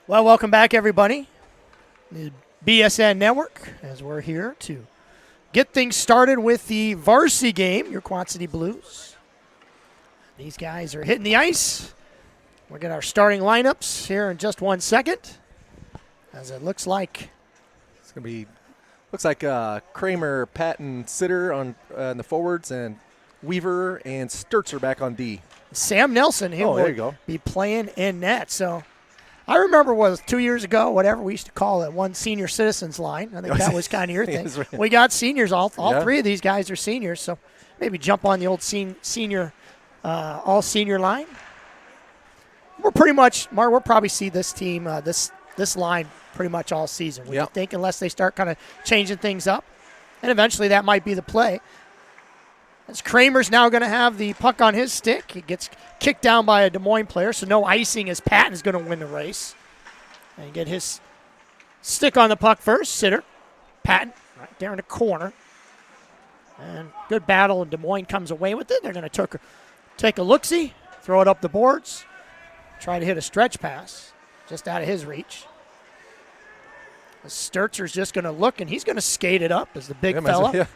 Well, welcome back, everybody. The BSN Network, as we're here to get things started with the Varsity game, your Quad City Blues. These guys are hitting the ice. We'll get our starting lineups here in just 1 second, as it looks like it's going to be Kramer, Patton, Sitter on the forwards, and Weaver and Sturtzer back on D. Sam Nelson here will be playing in net. So I remember was 2 years ago, whatever, we used to call it one senior citizens line. I think that was kind of your thing. Right. We got seniors. All three of these guys are seniors, so maybe jump on the old senior all-senior line. We're pretty much, Mark, we'll probably see this team, this line pretty much all season. We think unless they start kind of changing things up. And eventually that might be the play. As Kramer's now going to have the puck on his stick. He gets kicked down by a Des Moines player, so no icing as Patton's going to win the race. And get his stick on the puck first. Sitter. Patton right there in the corner. And good battle, and Des Moines comes away with it. They're going to take a look-see, throw it up the boards, try to hit a stretch pass just out of his reach. Sturtzer's just going to look, and he's going to skate it up as the big fella. Yeah.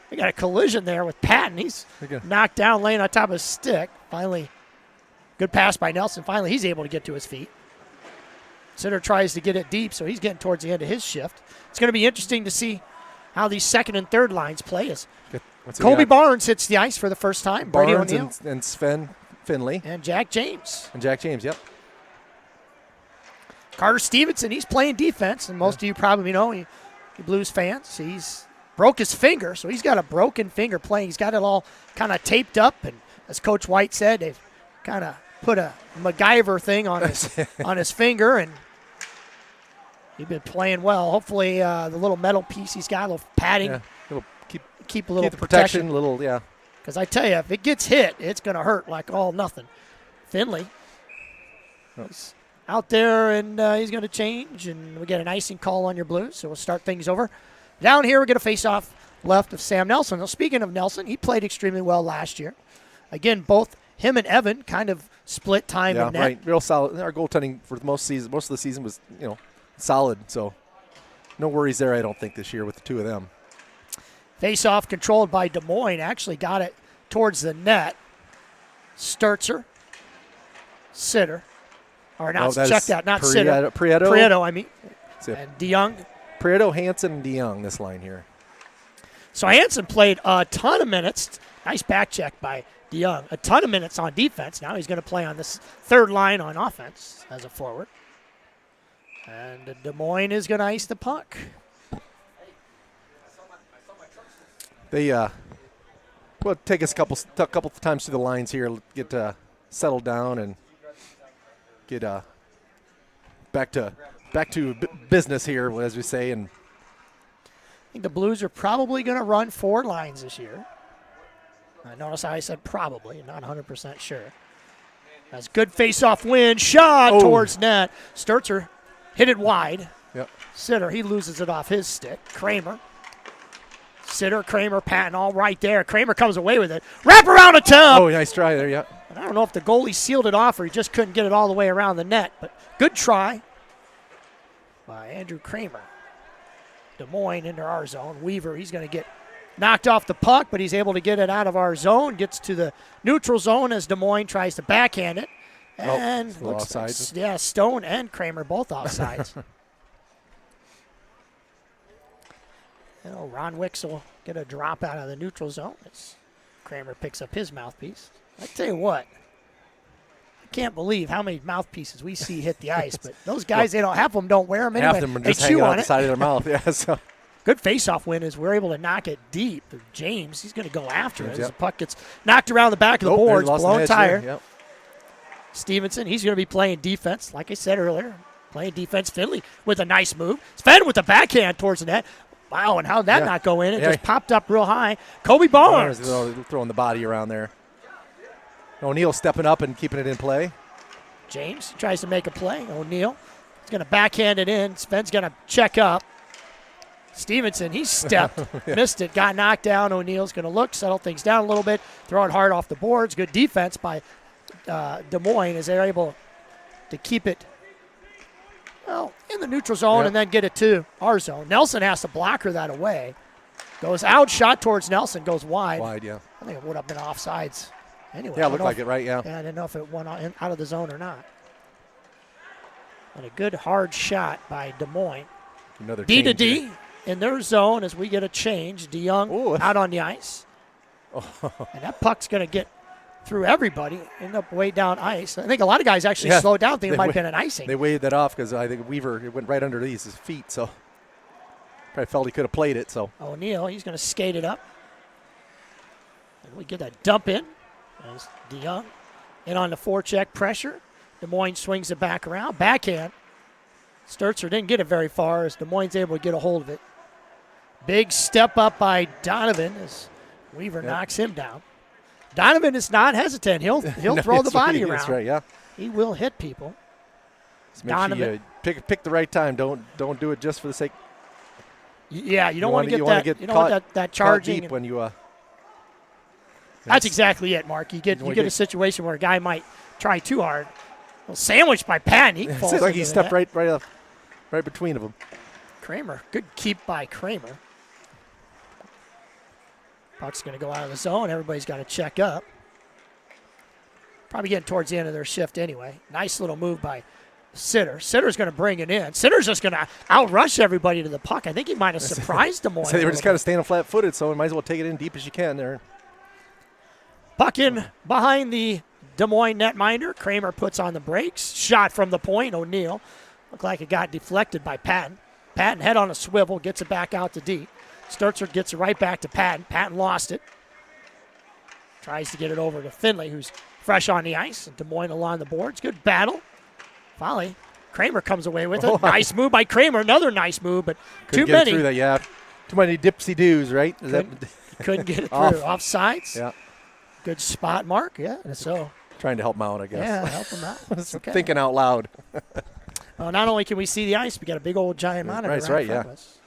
We got a collision there with Patton. He's knocked down, laying on top of his stick. Finally, good pass by Nelson. Finally, he's able to get to his feet. Sitter tries to get it deep, so he's getting towards the end of his shift. It's going to be interesting to see how these second and third lines play as Colby Barnes hits the ice for the first time. Barnes and Sven Finley. And Jack James. Yep. Carter Stevenson, he's playing defense, and most of you probably know, you Blues fans, he's broke his finger, so he's got a broken finger playing. He's got it all kind of taped up, and as Coach White said, they've kind of put a MacGyver thing on his finger, and he's been playing well. Hopefully, the little metal piece he's got, a little padding, keep a little protection. Because I tell you, if it gets hit, it's going to hurt like all nothing. Finley, he's out there, and he's going to change, and we get an icing call on your Blues, so we'll start things over. Down here, we're going to face off left of Sam Nelson. Now, speaking of Nelson, he played extremely well last year. Again, both him and Evan kind of split time in net. Yeah, right. Real solid. Our goaltending for most of the season was, solid. So no worries there, I don't think, this year with the two of them. Face-off controlled by Des Moines. Actually got it towards the net. Sturtzer. Sitter. Or not, check that, not Sitter. Prieto, I mean. And DeYoung. Prieto, Hansen, and DeYoung, this line here. So Hansen played a ton of minutes. Nice back check by DeYoung. A ton of minutes on defense. Now he's going to play on this third line on offense as a forward. And Des Moines is going to ice the puck. They will take us a couple times through the lines here, get settled down, and get back to business here, as we say. And I think the Blues are probably going to run 4 lines this year. Notice how I said probably, not 100% sure. That's good face-off win, shot towards net. Sturtzer hit it wide. Yep. Sitter, he loses it off his stick. Kramer. Sitter, Kramer, Patton, all right there. Kramer comes away with it. Wrap around a tub. Oh, nice try there, yeah. I don't know if the goalie sealed it off or he just couldn't get it all the way around the net, but good try by Andrew Kramer. Des Moines into our zone. Weaver, he's going to get knocked off the puck, but he's able to get it out of our zone. Gets to the neutral zone as Des Moines tries to backhand it. And offsides. Stone and Kramer both offsides. Ron Wicks will get a drop out of the neutral zone as Kramer picks up his mouthpiece. I tell you what, I can't believe how many mouthpieces we see hit the ice, but those guys, they don't half of them don't wear them anyway. Half of them are just hanging out the side of their mouth. Yeah, so. Good face-off win as we're able to knock it deep. James, he's going to go after it as the puck gets knocked around the back of the boards, blown tire. Yep. Stevenson, he's going to be playing defense, like I said earlier, playing defense. Finley with a nice move. Sven with the backhand towards the net. Wow, and how did that not go in? It just popped up real high. Colby Barnes. Throwing the body around there. O'Neill stepping up and keeping it in play. James tries to make a play. O'Neill is going to backhand it in. Sven's going to check up. Stevenson, he stepped, missed it, got knocked down. O'Neill's going to look, settle things down a little bit, throw it hard off the boards. Good defense by Des Moines as they're able to keep it well, in the neutral zone and then get it to our zone. Nelson has to block her that away. Goes out, shot towards Nelson, goes wide. Wide, yeah. I think it would have been offsides anyway. Yeah, it looked like it, right, yeah. Yeah, I didn't know if it went out of the zone or not. And a good hard shot by Des Moines. Another D to change D here. in their zone as we get a change. DeYoung out on the ice. And that puck's going to get through everybody, end up way down ice. I think a lot of guys actually slowed down, thinking it might have been an icing. They waved that off because I think Weaver, it went right underneath his feet, so probably felt he could have played it. So O'Neill, he's going to skate it up. And we get that dump in. As DeYoung in on the forecheck pressure. Des Moines swings it back around. Backhand. Sturzer didn't get it very far as Des Moines able to get a hold of it. Big step up by Donovan as Weaver knocks him down. Donovan is not hesitant. He'll throw the body around. That's right, yeah. He will hit people. Donovan, sure you pick the right time. Don't do it just for the sake. Yeah, you don't want to get that. You don't want that charging deep when you. That's exactly it, Mark. You get a situation where a guy might try too hard. Well, sandwiched by Patton. He falls. It's like he stepped right between them. Kramer, good keep by Kramer. Puck's going to go out of the zone. Everybody's got to check up. Probably getting towards the end of their shift anyway. Nice little move by Sitter. Sitter's going to bring it in. Sitter's just going to outrush everybody to the puck. I think he might have surprised Des Moines. So they were just kind of standing flat-footed, so you might as well take it in deep as you can there. Puck in behind the Des Moines netminder. Kramer puts on the brakes. Shot from the point. O'Neill. Looked like it got deflected by Patton. Patton head on a swivel, gets it back out to deep. Sturzer gets it right back to Patton. Patton lost it. Tries to get it over to Finley, who's fresh on the ice. And Des Moines along the boards. Good battle. Volley. Kramer comes away with it. Nice move by Kramer. Another nice move, but too many. Through that, yeah. Too many dipsy-doos, right? Couldn't get it through. Offsides. Yeah. Good spot, Mark. Yeah, so. Trying to help him out, I guess. Yeah, help him out. It's okay. Thinking out loud. Well, not only can we see the ice, we got a big old giant monitor. That's right, yeah. Us.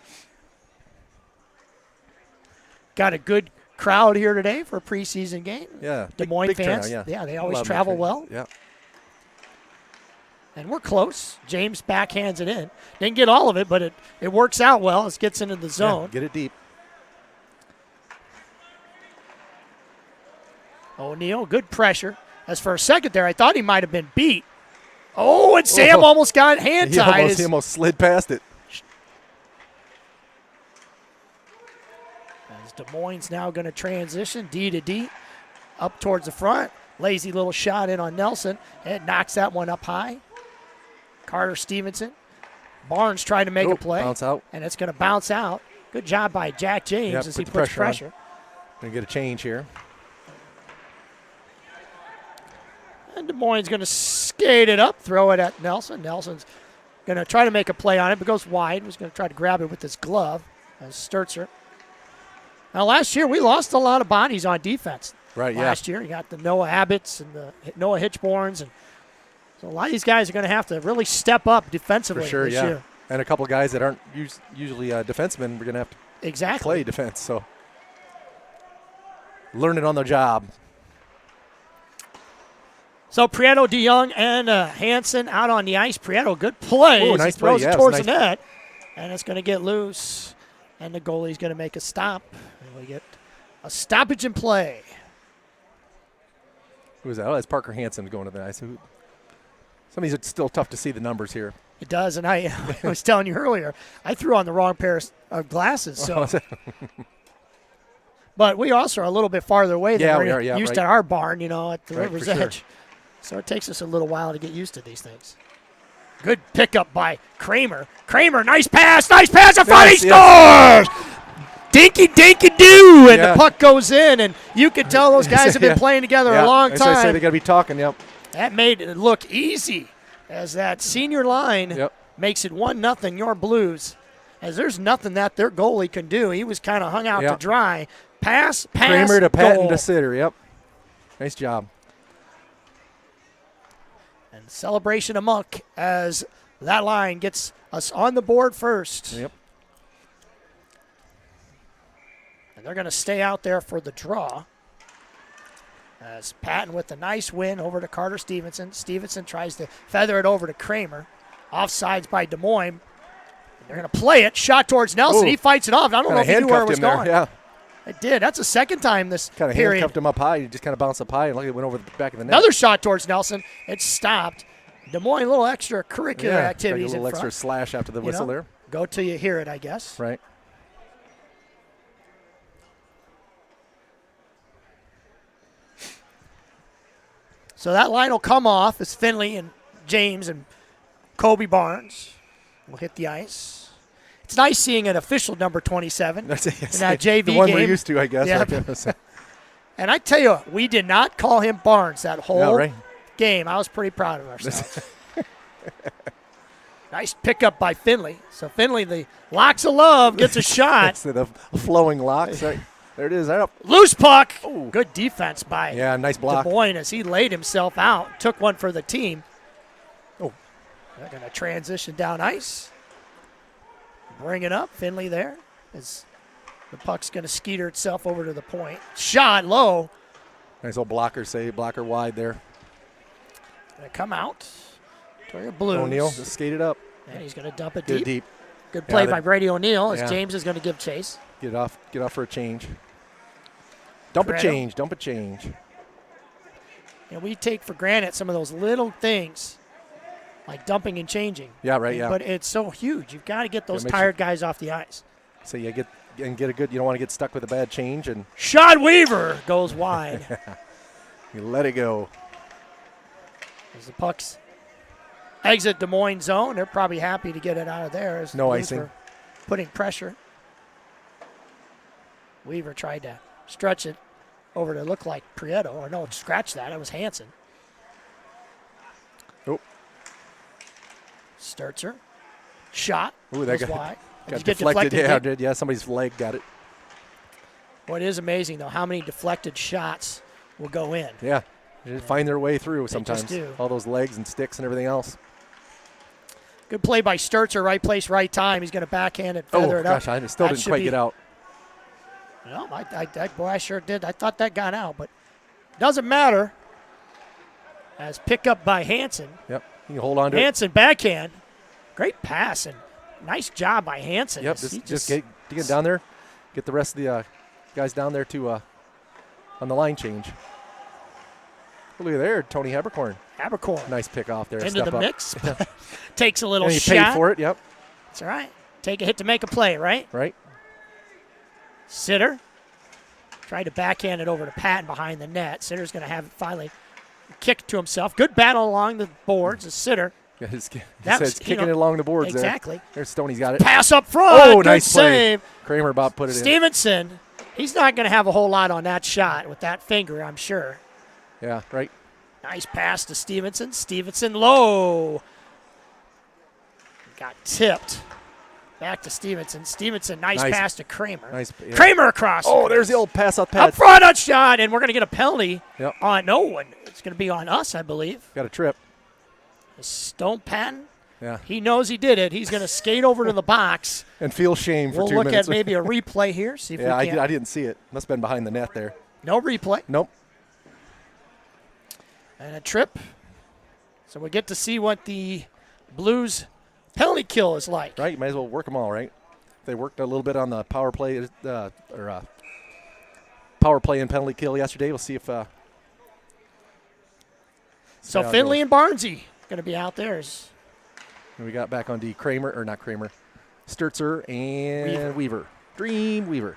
Got a good crowd here today for a preseason game. Yeah. Des Moines big fans. Turnout, yeah. They always travel well. Yeah. And we're close. James backhands it in. Didn't get all of it, but it works out well. It gets into the zone. Yeah, get it deep. O'Neill, good pressure. As for a second there, I thought he might have been beat. Oh, and Sam almost got hand tied. He almost slid past it. As Des Moines now going to transition D to D up towards the front. Lazy little shot in on Nelson. It knocks that one up high. Carter Stevenson. Barnes trying to make a play. Bounce out. And it's going to bounce out. Good job by Jack James as he puts pressure. Going to get a change here. And Des Moines going to skate it up, throw it at Nelson. Nelson's going to try to make a play on it, but goes wide. He's going to try to grab it with his glove as Sturzer. Now, last year, we lost a lot of bodies on defense. Right, Last year, you got the Noah Abbotts and the Noah Hitchborns. And so a lot of these guys are going to have to really step up defensively this year. And a couple of guys that aren't usually defensemen, we're going to have to play defense. So learn it on the job. So Prieto, DeYoung, and Hansen out on the ice. Prieto, good play. Nice he throws play. it towards the net. And it's going to get loose. And the goalie's going to make a stop. And we get a stoppage in play. Who is that? Oh, that's Parker Hansen going to the ice. Some of these are still tough to see the numbers here. It does, and I was telling you earlier, I threw on the wrong pair of glasses. So, but we also are a little bit farther away than we're used to our barn, at the river's edge. Sure. So it takes us a little while to get used to these things. Good pickup by Kramer. Kramer, nice pass in front. He scores! Dinky-dinky-doo, and the puck goes in, and you can tell those guys have been playing together a long time. I say they got to be talking, yep. That made it look easy as that senior line makes it 1-0 your Blues. As there's nothing that their goalie can do. He was kind of hung out to dry. Pass, Kramer to Patton goal. to Sitter, yep. Nice job. And celebration amok as that line gets us on the board first. Yep. And they're going to stay out there for the draw. As Patton with a nice win over to Carter Stevenson. Stevenson tries to feather it over to Kramer. Offsides by Des Moines. They're going to play it. Shot towards Nelson. He fights it off. I don't know if he knew where it was going. Yeah. It did. That's the second time this kind of handcuffed him up high. He just kind of bounced up high and it went over the back of the net. Another shot towards Nelson. It stopped. Des Moines, a little extracurricular activities like a little in front. extra slash after the whistle there. Go till you hear it, I guess. Right. So that line will come off as Finley and James and Kobe Barnes will hit the ice. It's nice seeing an official number 27 in that JV the one game. We're used to, I guess. Yep. And I tell you what, we did not call him Barnes that whole game. I was pretty proud of ourselves. Nice pickup by Finley. So Finley, the locks of love, gets a shot. The flowing locks. Right. There it is. Right up. Loose puck. Ooh. Good defense by nice block. Des Moines as he laid himself out. Took one for the team. Oh, they're going to transition down ice. Bring it up. Finley there. As the puck's going to skeeter itself over to the point. Shot low. Nice little blocker save. Blocker wide there. Going to come out. Victoria Blues. O'Neill just skated up. And he's going to dump it Get deep. Good play by Brady O'Neill as James is going to give chase. Get off for a change. Dump a change. Dump a change. And we take for granted some of those little things like dumping and changing. Yeah, right, But it's so huge. You've got to get those tired guys off the ice. So you get a good, you don't want to get stuck with a bad change. And Shot Weaver goes wide. You let it go. As the pucks exit Des Moines zone, they're probably happy to get it out of there. As no icing. Putting pressure. Weaver tried to stretch it over to look like Prieto. Or no, scratch that. It was Hansen. Oh. Sturzer. Shot. Ooh, that wide. Got deflected. Yeah, somebody's leg got it. What is amazing, though, how many deflected shots will go in. Yeah. They find their way through sometimes. Just do. All those legs and sticks and everything else. Good play by Sturzer. Right place, right time. He's going to backhand it, feather it up. Oh, gosh, I still didn't quite get out. No, I sure did. I thought that got out, but doesn't matter. As pick up by Hansen. Yep, you can hold on to it. Hansen backhand. Great pass and nice job by Hansen. Yep, just get down there. Get the rest of the guys down there to on the line change. Look at there, Tony Habercorn. Nice pick off there. Into the mix. Takes a little and he shot. Paid for it, yep. That's all right. Take a hit to make a play, right? Right. Sitter. Tried to backhand it over to Patton behind the net. Sitter's going to have it finally kick to himself. Good battle along the boards. A Sitter. Yeah, his kicking it along the boards exactly. there. There's Stoney's got it. Pass up front. Oh, good nice save. Play. Kramer about put it Stevenson, he's not going to have a whole lot on that shot with that finger, I'm sure. Yeah, right. Nice pass to Stevenson. Stevenson low. Got tipped. Back to Stevenson. Stevenson, nice pass to Kramer. Nice, yeah. Kramer across. Oh, there's the old pass up. Up front on shot, and we're going to get a penalty on no one. It's going to be on us, I believe. Got a trip. Stone Patton. Yeah. He knows he did it. He's going to skate over to the box. And feel shame for 2 minutes. We'll look at maybe a replay here. See if we can. I didn't see it. Must have been behind the net there. No replay. Nope. And a trip. So we get to see what the Blues penalty kill is like. Right, you might as well work them all, right? They worked a little bit on the power play power play and penalty kill yesterday. We'll see if. So Finley and Barnesy going to be out there. And we got back on D. Sturzer and Weaver. Dream Weaver.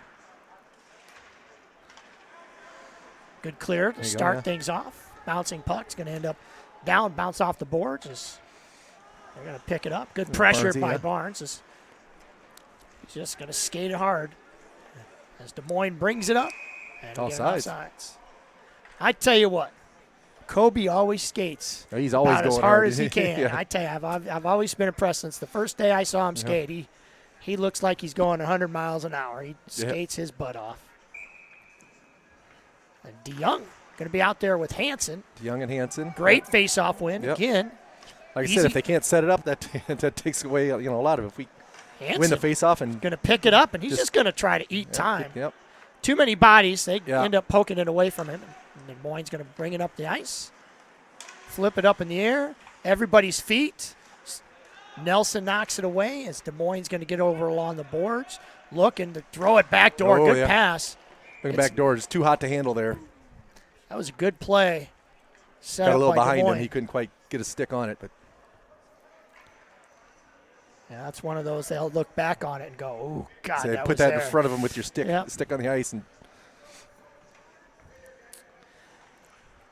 Good clear to start things off. Bouncing puck's going to end up down, bounce off the boards. They're going to pick it up. Good pressure by Barnes. He's just going to skate it hard as Des Moines brings it up. And all sides. I tell you what, Kobe always skates. He's always about going as hard as he can. Yeah. I tell you, I've always been impressed since the first day I saw him skate. He looks like he's going 100 miles an hour. He skates his butt off. And DeYoung going to be out there with Hansen. DeYoung and Hansen. Great face-off win again. Like I said, if they can't set it up, that takes away a lot of it. If we win the face-off and going to pick it up, and he's just going to try to eat time. Yep. Too many bodies, they end up poking it away from him. And Moines going to bring it up the ice, flip it up in the air. Everybody's feet. Nelson knocks it away as Des Moines going to get over along the boards. Looking to throw it back door. Good pass. Looking back door. It's too hot to handle there. That was a good play. Set Got a little by behind him. He couldn't quite get a stick on it. But yeah, that's one of those they'll look back on it and go, "Oh God!" So that put was that there. in front of him with your stick, Yep. stick on the ice, and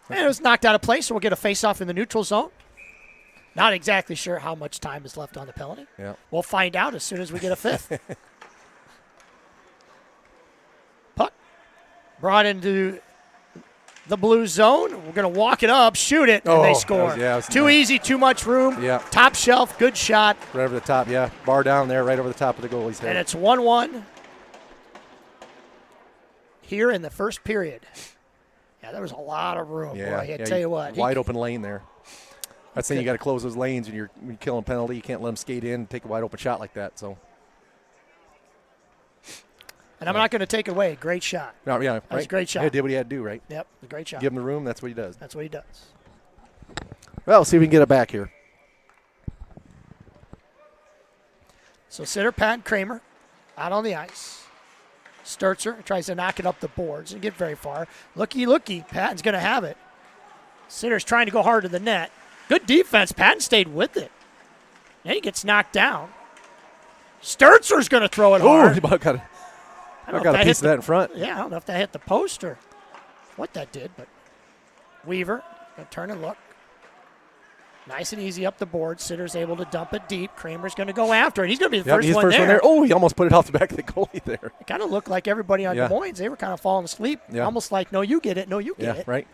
it was knocked out of play. So we'll get a face-off in the neutral zone. Not exactly sure how much time is left on the penalty. yeah, We'll find out as soon as we get a fifth. Puck brought into the blue zone. We're going to walk it up, shoot it, and they score. Too easy, too much room. Yeah. Top shelf, good shot. Right over the top, yeah. Bar down there, right over the top of the goalie's head. And it's 1-1 here in the first period. Yeah, there was a lot of room. Yeah, boy. I tell you what. Wide open lane there. That's the thing, you got to close those lanes when you're killing a penalty. You can't let them skate in and take a wide open shot like that. So. And I'm not going to take it away. Great shot. No, yeah, right. That was a great shot. He did what he had to do, right? Yep, a great shot. Give him the room, that's what he does. That's what he does. Well, let's see if we can get it back here. So Sitter, Pat, and Kramer out on the ice. Sturzer tries to knock it up the boards and get very far. Looky, Patton's going to have it. Sitter's trying to go hard to the net. Good defense. Patton stayed with it. Then he gets knocked down. Sturzer's going to throw it hard. Oh, got a piece of that in front. Yeah, I don't know if that hit the post or what that did, but Weaver going to turn and look. Nice and easy up the board. Sitter's able to dump it deep. Kramer's going to go after it. He's going to be the first one there. Oh, he almost put it off the back of the goalie there. It kind of looked like everybody on Des Moines. They were kind of falling asleep. Yeah. Almost like, no, you get it. No, you get it. Yeah, right.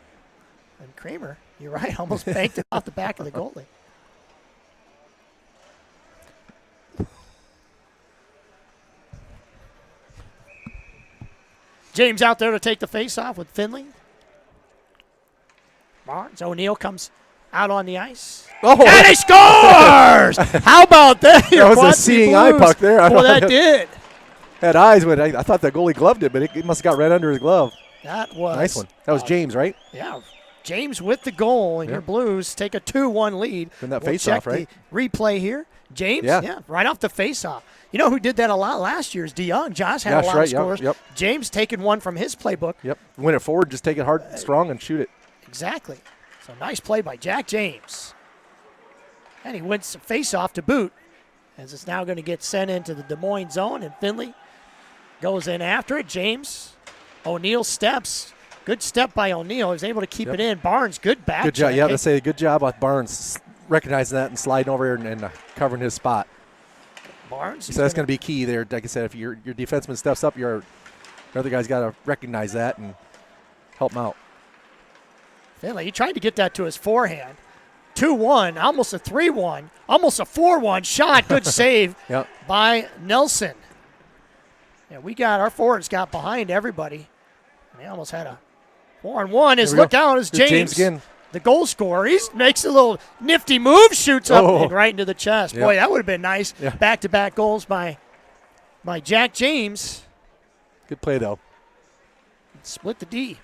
And Kramer, you're right, almost banked it off the back of the goalie. James out there to take the face-off with Finley. Barnes. O'Neill comes out on the ice. Oh. And he scores! How about that? That was a seeing eye puck there. Well, that did. Had eyes, but I thought the goalie gloved it, but it must have got right under his glove. That was. Nice one. That was James, right? Yeah. James with the goal, and your Blues take a 2-1 lead. From that face-off, right? Replay here. James, right off the face-off. You know who did that a lot last year is DeYoung. Josh had a lot of scores. Yep. James taking one from his playbook. Yep. Win it forward, just take it hard, strong, and shoot it. Exactly. So nice play by Jack James. And he wins the face-off to boot, as it's now going to get sent into the Des Moines zone, and Finley goes in after it. James, O'Neill steps. Good step by O'Neill. He was able to keep it in. Barnes, good back. Good job. Yeah, let's say good job with Barnes recognizing that and sliding over and covering his spot. Barnes. So that's going to be key there. Like I said, if your defenseman steps up, your other guy's got to recognize that and help him out. Finley, he tried to get that to his forehand. 2-1, almost a 3-1, almost a 4-1 shot. Good save by Nelson. Yeah, our forwards got behind everybody. And they almost had a 4-on-1. Look out is James again. The goal scorer. He makes a little nifty move, shoots up and right into the chest. Boy, that would have been nice. Yeah. Back-to-back goals by Jack James. Good play, though. Split the D.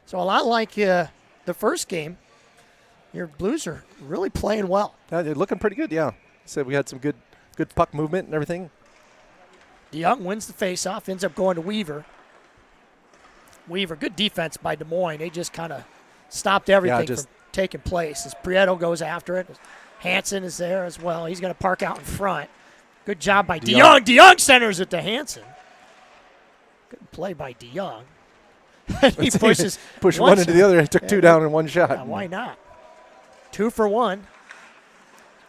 So a lot like the first game, your Blues are really playing well. They're looking pretty good, yeah. Said we had some good puck movement and everything. DeYoung wins the faceoff, ends up going to Weaver. Weaver, good defense by Des Moines. They just kind of stopped everything from taking place. As Prieto goes after it, Hansen is there as well. He's going to park out in front. Good job by DeYoung. DeYoung centers it to Hansen. Good play by DeYoung. He pushes one into the other. He took two down in one shot. Yeah, why not? 2 for 1.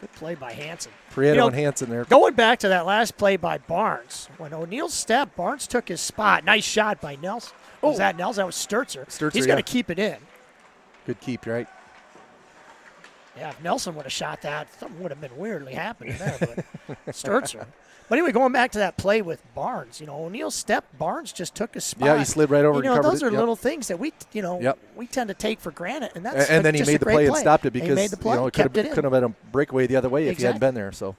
Good play by Hansen. Prieto and Hansen there. Going back to that last play by Barnes, when O'Neill stepped, Barnes took his spot. Nice shot by Nelson. Was that Nelson? That was Sturzer. He's going to keep it in. Good keep, right? Yeah, if Nelson would have shot that, something would have been weirdly happening there. But Sturzer. But anyway, going back to that play with Barnes, O'Neill stepped. Barnes just took his spot. Yeah, he slid right over and covered those are little things that we tend to take for granted, and that's and then he made the play and stopped it because he made the play, it could have been a breakaway the other way if he hadn't been there. So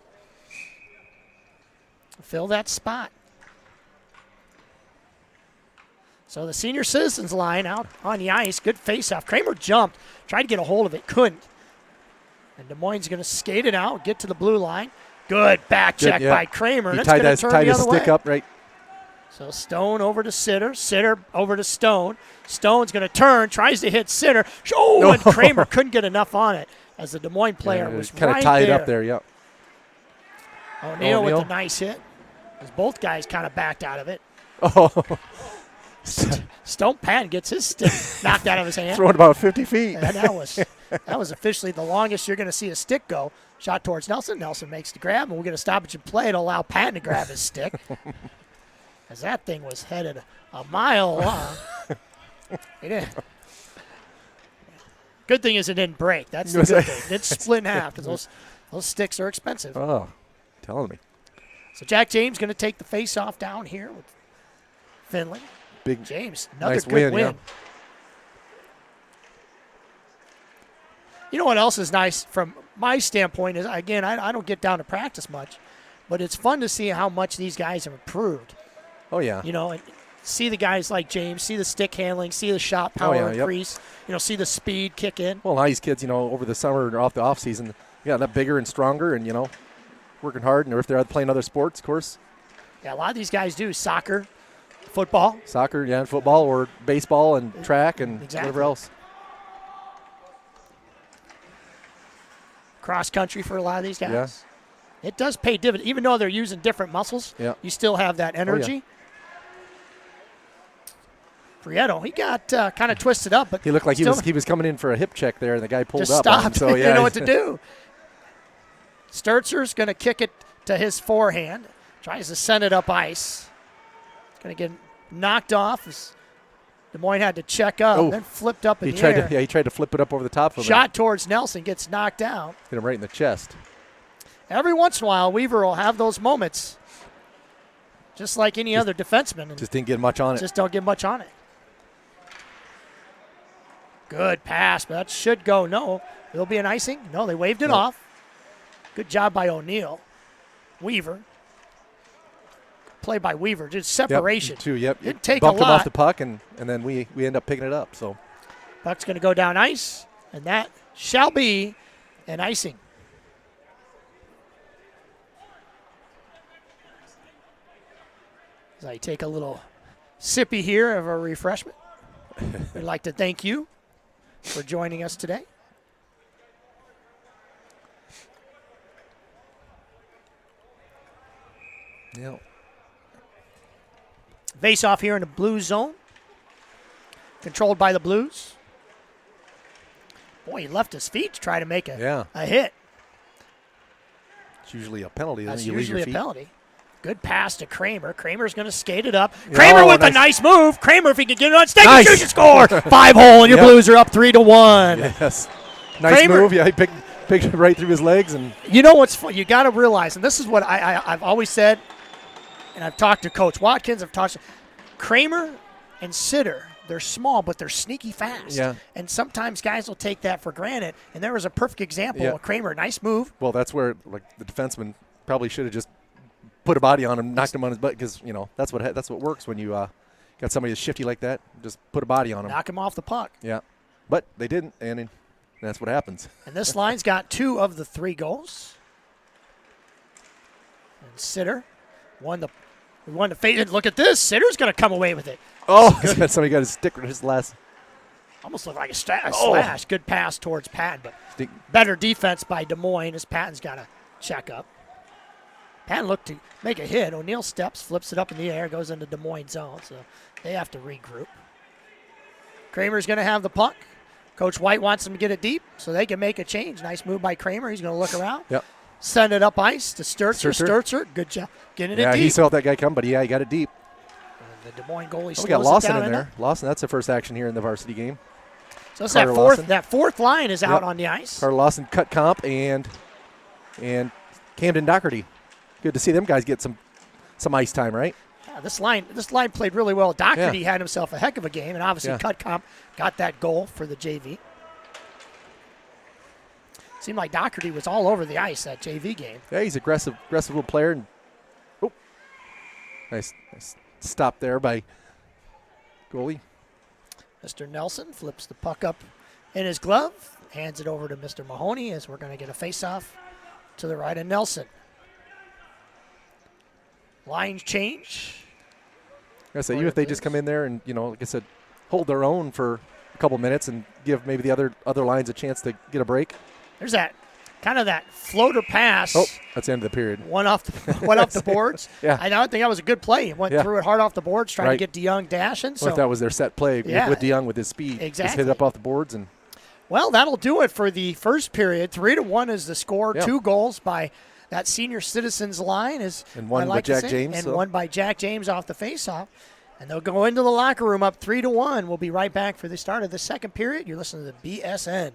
fill that spot. So the senior citizens line out on the ice. Good face-off. Kramer jumped, tried to get a hold of it, couldn't. And Des Moines is going to skate it out, get to the blue line. Good back check by Kramer. He tied his stick up right. So Stone over to Sitter. Sitter over to Stone. Stone's going to turn, tries to hit Sitter. Oh, and Kramer couldn't get enough on it as the Des Moines player was kind right of tied there. up there, yeah. O'Neill with a nice hit. As both guys kind of backed out of it. Oh. Stone Patton gets his stick knocked out of his hand. Throwing about 50 feet. And that was officially the longest you're going to see a stick go. Shot towards Nelson. Nelson makes the grab, and we're going to stoppage and play to allow Patton to grab his stick. As that thing was headed a mile long. Good thing is it didn't break. That's the good thing. It didn't split in half because those sticks are expensive. Oh, telling me. So Jack James going to take the face-off down here with Finley. Big James, another nice good win. Yeah. You know what else is nice from my standpoint is, again, I don't get down to practice much, but it's fun to see how much these guys have improved. Oh, yeah. You know, and see the guys like James, see the stick handling, see the shot power increase, see the speed kick in. Well, now these kids, over the summer or off the off season, that bigger and stronger and, working hard. And if they're playing other sports, of course. Yeah, a lot of these guys do soccer, football. Soccer, yeah, football or baseball and track and whatever else. Cross country for a lot of these guys. Yeah. It does pay dividends. Even though they're using different muscles, you still have that energy. Oh, Prieto, he got kind of twisted up, but he looked like he was coming in for a hip check there, and the guy pulled just up. Stopped. On him, so Didn't know what to do. Sturzer's going to kick it to his forehand. Tries to send it up ice. Going to get knocked off. Des Moines had to check up, then flipped up in the air. He tried to flip it up over the top of him. Shot towards Nelson, gets knocked out. Hit him right in the chest. Every once in a while, Weaver will have those moments, just like any other defenseman. Just didn't get much on it. Just don't get much on it. Good pass, but that should go. No, there'll be an icing. No, they waved it off. Good job by O'Neill. Weaver. Play by Weaver, just separation. Didn't take bumped a lot. him off the puck, and then we end up picking it up. So puck's going to go down ice, and that shall be an icing. As I take a little sippy here of a refreshment, we'd like to thank you for joining us today. Yeah. Face off here in the blue zone. Controlled by the Blues. Boy, he left his feet to try to make a hit. It's usually a penalty. That's you usually leave your a feet. penalty. Good pass to Kramer. Kramer's going to skate it up. Kramer with a nice move. Kramer, if he can get it on stick, he shoots and score. 5-hole, and your Blues are up 3-1. Yes. Nice move. Yeah, he picked it right through his legs. And you know what's fun? You got to realize, and this is what I've always said, and I've talked to Coach Watkins. I've talked to Kramer and Sitter. They're small, but they're sneaky fast. Yeah. And sometimes guys will take that for granted. And there was a perfect example of Kramer. Nice move. Well, that's where the defenseman probably should have just put a body on him, knocked him on his butt, because that's what works when you got somebody that's shifty like that. Just put a body on him. Knock him off the puck. Yeah. But they didn't, and that's what happens. And this line's got 2 of the 3 goals. And Sitter won the face. Look at this. Sitter's going to come away with it. Oh, somebody got his stick with his last. Almost looked like a slash. Good pass towards Patton, but better defense by Des Moines as Patton's got to check up. Patton looked to make a hit. O'Neill steps, flips it up in the air, goes into Des Moines zone, so they have to regroup. Kramer's going to have the puck. Coach White wants them to get it deep so they can make a change. Nice move by Kramer. He's going to look around. Yep. Send it up ice to Sturzer. Sturzer, good job getting it deep. Yeah, he saw that guy come, but he got it deep. And the Des Moines goalie slows we got Lawson it down in there. Lawson, that's the first action here in the varsity game. So it's that fourth line is out on the ice. Carter Lawson cut comp and Camden Doherty. Good to see them guys get some ice time, right? Yeah, this line played really well. Doherty had himself a heck of a game, and obviously Cut Comp got that goal for the JV. Seemed like Doherty was all over the ice that JV game. Yeah, he's aggressive little player. And nice stop there by goalie. Mr. Nelson flips the puck up in his glove, hands it over to Mr. Mahoney as we're going to get a face-off to the right of Nelson. Lines change. Like I said, even if they just come in there and, like I said, hold their own for a couple minutes and give maybe the other lines a chance to get a break. There's that floater pass. Oh, that's the end of the period. Went off the boards. Yeah. I think that was a good play. Went through it hard off the boards, trying to get DeYoung dashing. Well, if that was their set play with DeYoung with his speed. Exactly. Just hit it up off the boards. Well, that'll do it for the first period. 3-1 is the score. Yeah. 2 goals by that Senior Citizens line. And one by Jack James. And one by Jack James off the faceoff. And they'll go into the locker room up 3-1. We'll be right back for the start of the second period. You're listening to the BSN.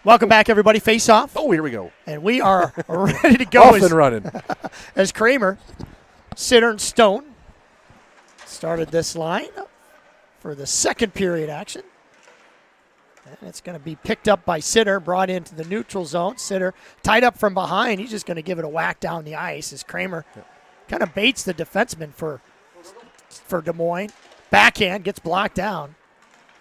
Welcome back, everybody. Face off. Oh, here we go. And we are ready to go. Off and running. As Kramer, Sitter, and Stone started this line for the second period action. And it's going to be picked up by Sitter, brought into the neutral zone. Sitter tied up from behind. He's just going to give it a whack down the ice as Kramer kind of baits the defenseman for Des Moines. Backhand gets blocked down.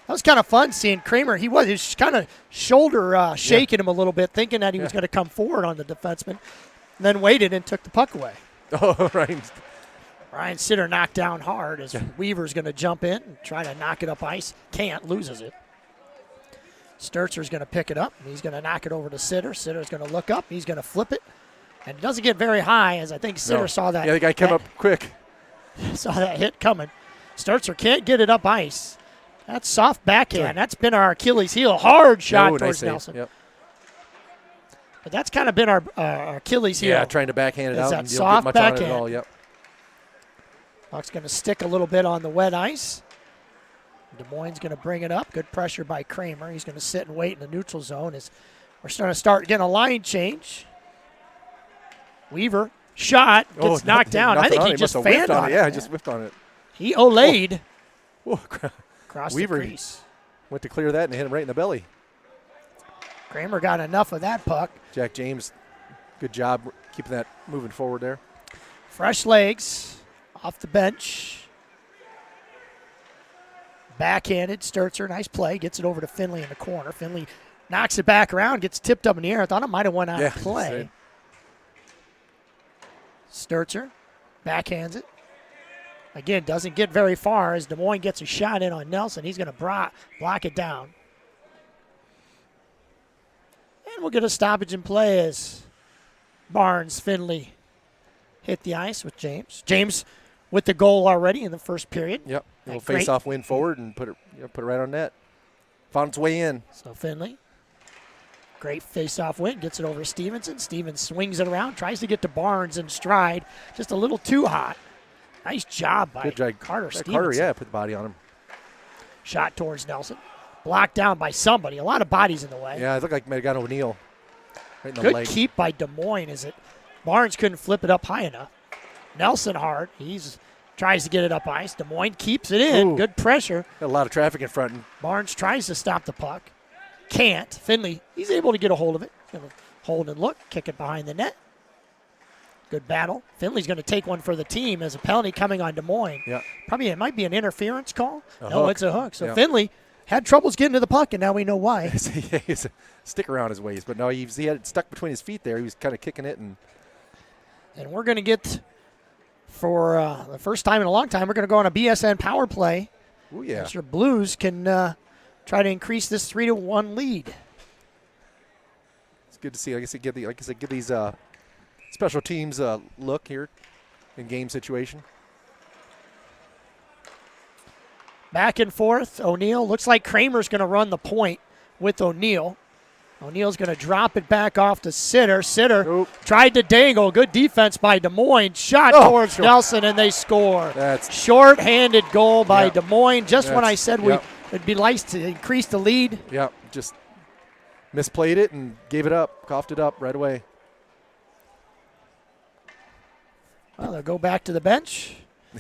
That was kind of fun seeing Kramer. He was kind of shoulder shaking him a little bit, thinking that he was going to come forward on the defenseman, and then waited and took the puck away. Oh, right. Ryan Sitter knocked down hard as Weaver's going to jump in and try to knock it up ice. Can't, loses it. Sturtzer's going to pick it up. He's going to knock it over to Sitter. Sitter's going to look up. He's going to flip it. And it doesn't get very high, as I think Sitter saw that. Yeah, the guy came up quick. Saw that hit coming. Sturtzer can't get it up ice. That's soft backhand. That's been our Achilles heel. Hard shot towards Nelson. Yep. But that's kind of been our Achilles heel. Yeah, trying to backhand it out. That and soft you don't get much backhand. on it at all. Yep. Puck's going to stick a little bit on the wet ice. Des Moines going to bring it up. Good pressure by Kramer. He's going to sit and wait in the neutral zone as we're starting to start getting a line change. Weaver, shot, gets knocked down. I think he just fanned on it. Yeah, he just whiffed on it. He olayed. Across Weaver the crease. Went to clear that and hit him right in the belly. Kramer got enough of that puck. Jack James, good job keeping that moving forward there. Fresh legs off the bench. Backhanded, Sturtzer, nice play. Gets it over to Finley in the corner. Finley knocks it back around, gets tipped up in the air. I thought it might have went out of play. Sturtzer backhands it. Again, doesn't get very far as Des Moines gets a shot in on Nelson. He's going to block it down. And we'll get a stoppage in play as Barnes, Finley hit the ice with James. James with the goal already in the first period. Yep. A little face-off win forward and put it right on net. Found its way in. So Finley, great face-off win, gets it over to Stevenson. Stevens swings it around, tries to get to Barnes in stride, just a little too hot. Nice job by Carter Stevenson. Carter, put the body on him. Shot towards Nelson. Blocked down by somebody. A lot of bodies in the way. Yeah, it looked like it might have gone O'Neill. Right in the Good leg. keep by Des Moines. Barnes couldn't flip it up high enough. Nelson hard. Tries to get it up ice. Des Moines keeps it in. Ooh. Good pressure. Got a lot of traffic in front. Barnes tries to stop the puck. Can't. Finley, he's able to get a hold of it. Going to hold and look. Kick it behind the net. Good battle. Finley's going to take one for the team as a penalty coming on Des Moines. Yeah. Probably it might be an interference call. Hook. It's a hook. So Finley had troubles getting to the puck, and now we know why. He's a stick around his waist, but no, he had it stuck between his feet there. He was kind of kicking it. And we're going to get, for the first time in a long time, we're going to go on a BSN power play. Oh, yeah. Sure, Blues can try to increase this 3-1 lead. It's good to see. Like I said, give these special teams a look here in game situation. Back and forth. O'Neill. Looks like Kramer's going to run the point with O'Neill. O'Neill's going to drop it back off to Sitter. Sitter tried to dangle. Good defense by Des Moines. Shot towards Nelson, and they score. That's short-handed goal by Des Moines. Just when I said it'd be nice to increase the lead. Yeah, just misplayed it and gave it up. Coughed it up right away. Well, they'll go back to the bench.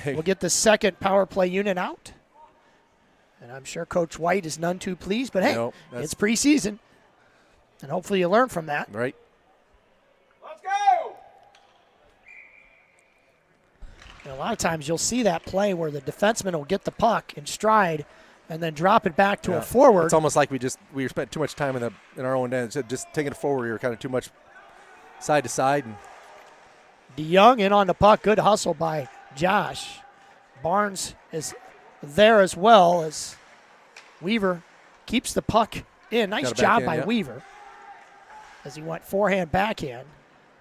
We'll get the second power play unit out. And I'm sure Coach White is none too pleased, but hey, it's preseason. And hopefully you learn from that. Right. Let's go! And a lot of times you'll see that play where the defenseman will get the puck in stride and then drop it back to a forward. It's almost like we spent too much time in our own end. Instead of just taking it forward, we were kind of too much side to side. And DeYoung in on the puck. Good hustle by Josh. Barnes is there as well as Weaver keeps the puck in. Nice job by Weaver as he went forehand, backhand.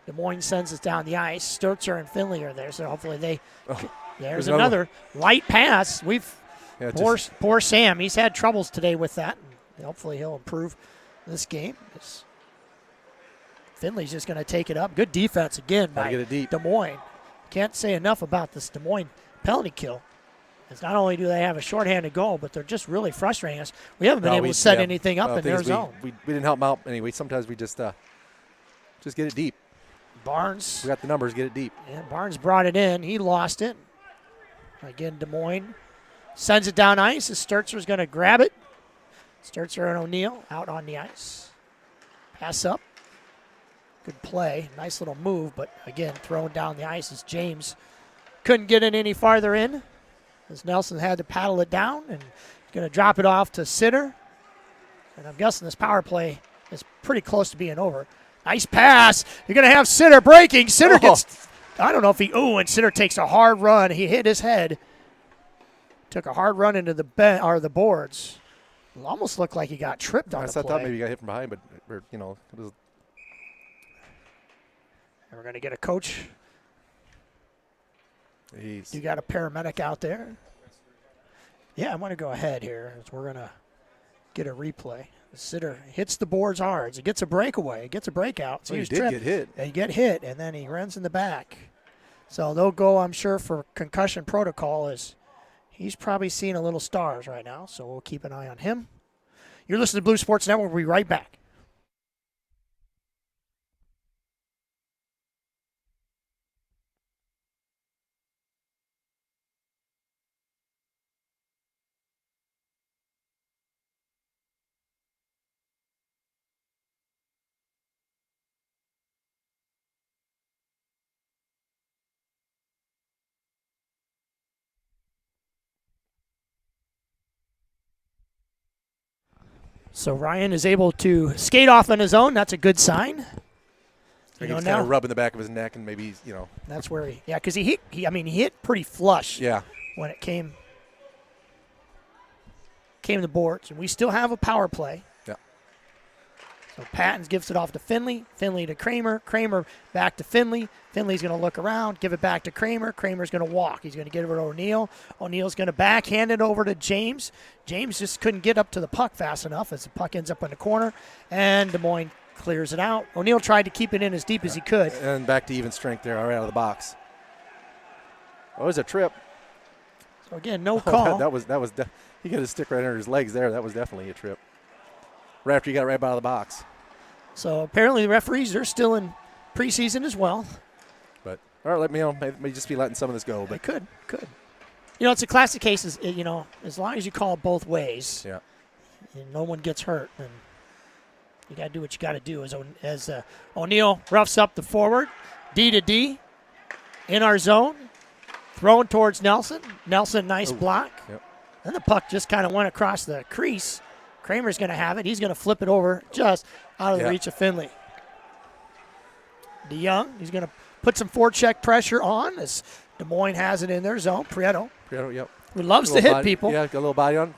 Des Moines sends it down the ice. Sturtzer and Finley are there, so hopefully there's another light pass. Poor Sam. He's had troubles today with that. Hopefully he'll improve this game. Finley's just going to take it up. Good defense again by Des Moines. Can't say enough about this Des Moines penalty kill. It's not only do they have a shorthanded goal, but they're just really frustrating us. We haven't been able to set anything up in their zone. We didn't help them out anyway. Sometimes we just get it deep. Barnes. We got the numbers, get it deep. Yeah, Barnes brought it in. He lost it. Again, Des Moines sends it down ice as Sturtzer's going to grab it. Sturtzer and O'Neill out on the ice. Pass up. Good play. Nice little move, but again, thrown down the ice as James couldn't get it any farther in. As Nelson had to paddle it down and going to drop it off to Sitter. And I'm guessing this power play is pretty close to being over. Nice pass. You're going to have Sitter breaking. Sitter gets, I don't know if and Sitter takes a hard run. He hit his head. Took a hard run into the boards. It almost looked like he got tripped on the play. I thought maybe he got hit from behind, but, it was. We're going to get a coach. You got a paramedic out there. Yeah, I'm going to go ahead here as we're going to get a replay. The Sitter hits the boards hard. He gets a breakaway. He gets a breakout. So he did get hit. He get hit, and then he runs in the back. So they'll go, I'm sure, for concussion protocol. As he's probably seeing a little stars right now, so we'll keep an eye on him. You're listening to Blue Sports Network. We'll be right back. So Ryan is able to skate off on his own. That's a good sign. He's kind of rubbing the back of his neck, and maybe he's, That's where because he hit pretty flush. Yeah. When it came the boards, and we still have a power play. Yeah. So Pattons gives it off to Finley. Finley to Kramer. Kramer back to Finley. Finley's going to look around, give it back to Kramer. Kramer's going to walk. He's going to get it over to O'Neill. O'Neill's going to backhand it over to James. James just couldn't get up to the puck fast enough as the puck ends up in the corner, and Des Moines clears it out. O'Neill tried to keep it in as deep as he could. And back to even strength there, right out of the box. Oh, it was a trip. So again, no call. That was he got his stick right under his legs there. That was definitely a trip. Right after he got right out of the box. So apparently the referees are still in preseason as well. But all right, may just be letting some of this go. But they could. It's a classic case. As long as you call it both ways, yeah, no one gets hurt, and you got to do what you got to do. As O'Neill roughs up the forward, D to D, in our zone, thrown towards Nelson. Nelson, nice block. Yep. Then the puck just kind of went across the crease. Kramer's going to have it. He's going to flip it over just out of the reach of Finley. DeYoung, he's going to put some forecheck pressure on as Des Moines has it in their zone. Prieto, yep. Who loves to hit people. Yeah, got a little body on.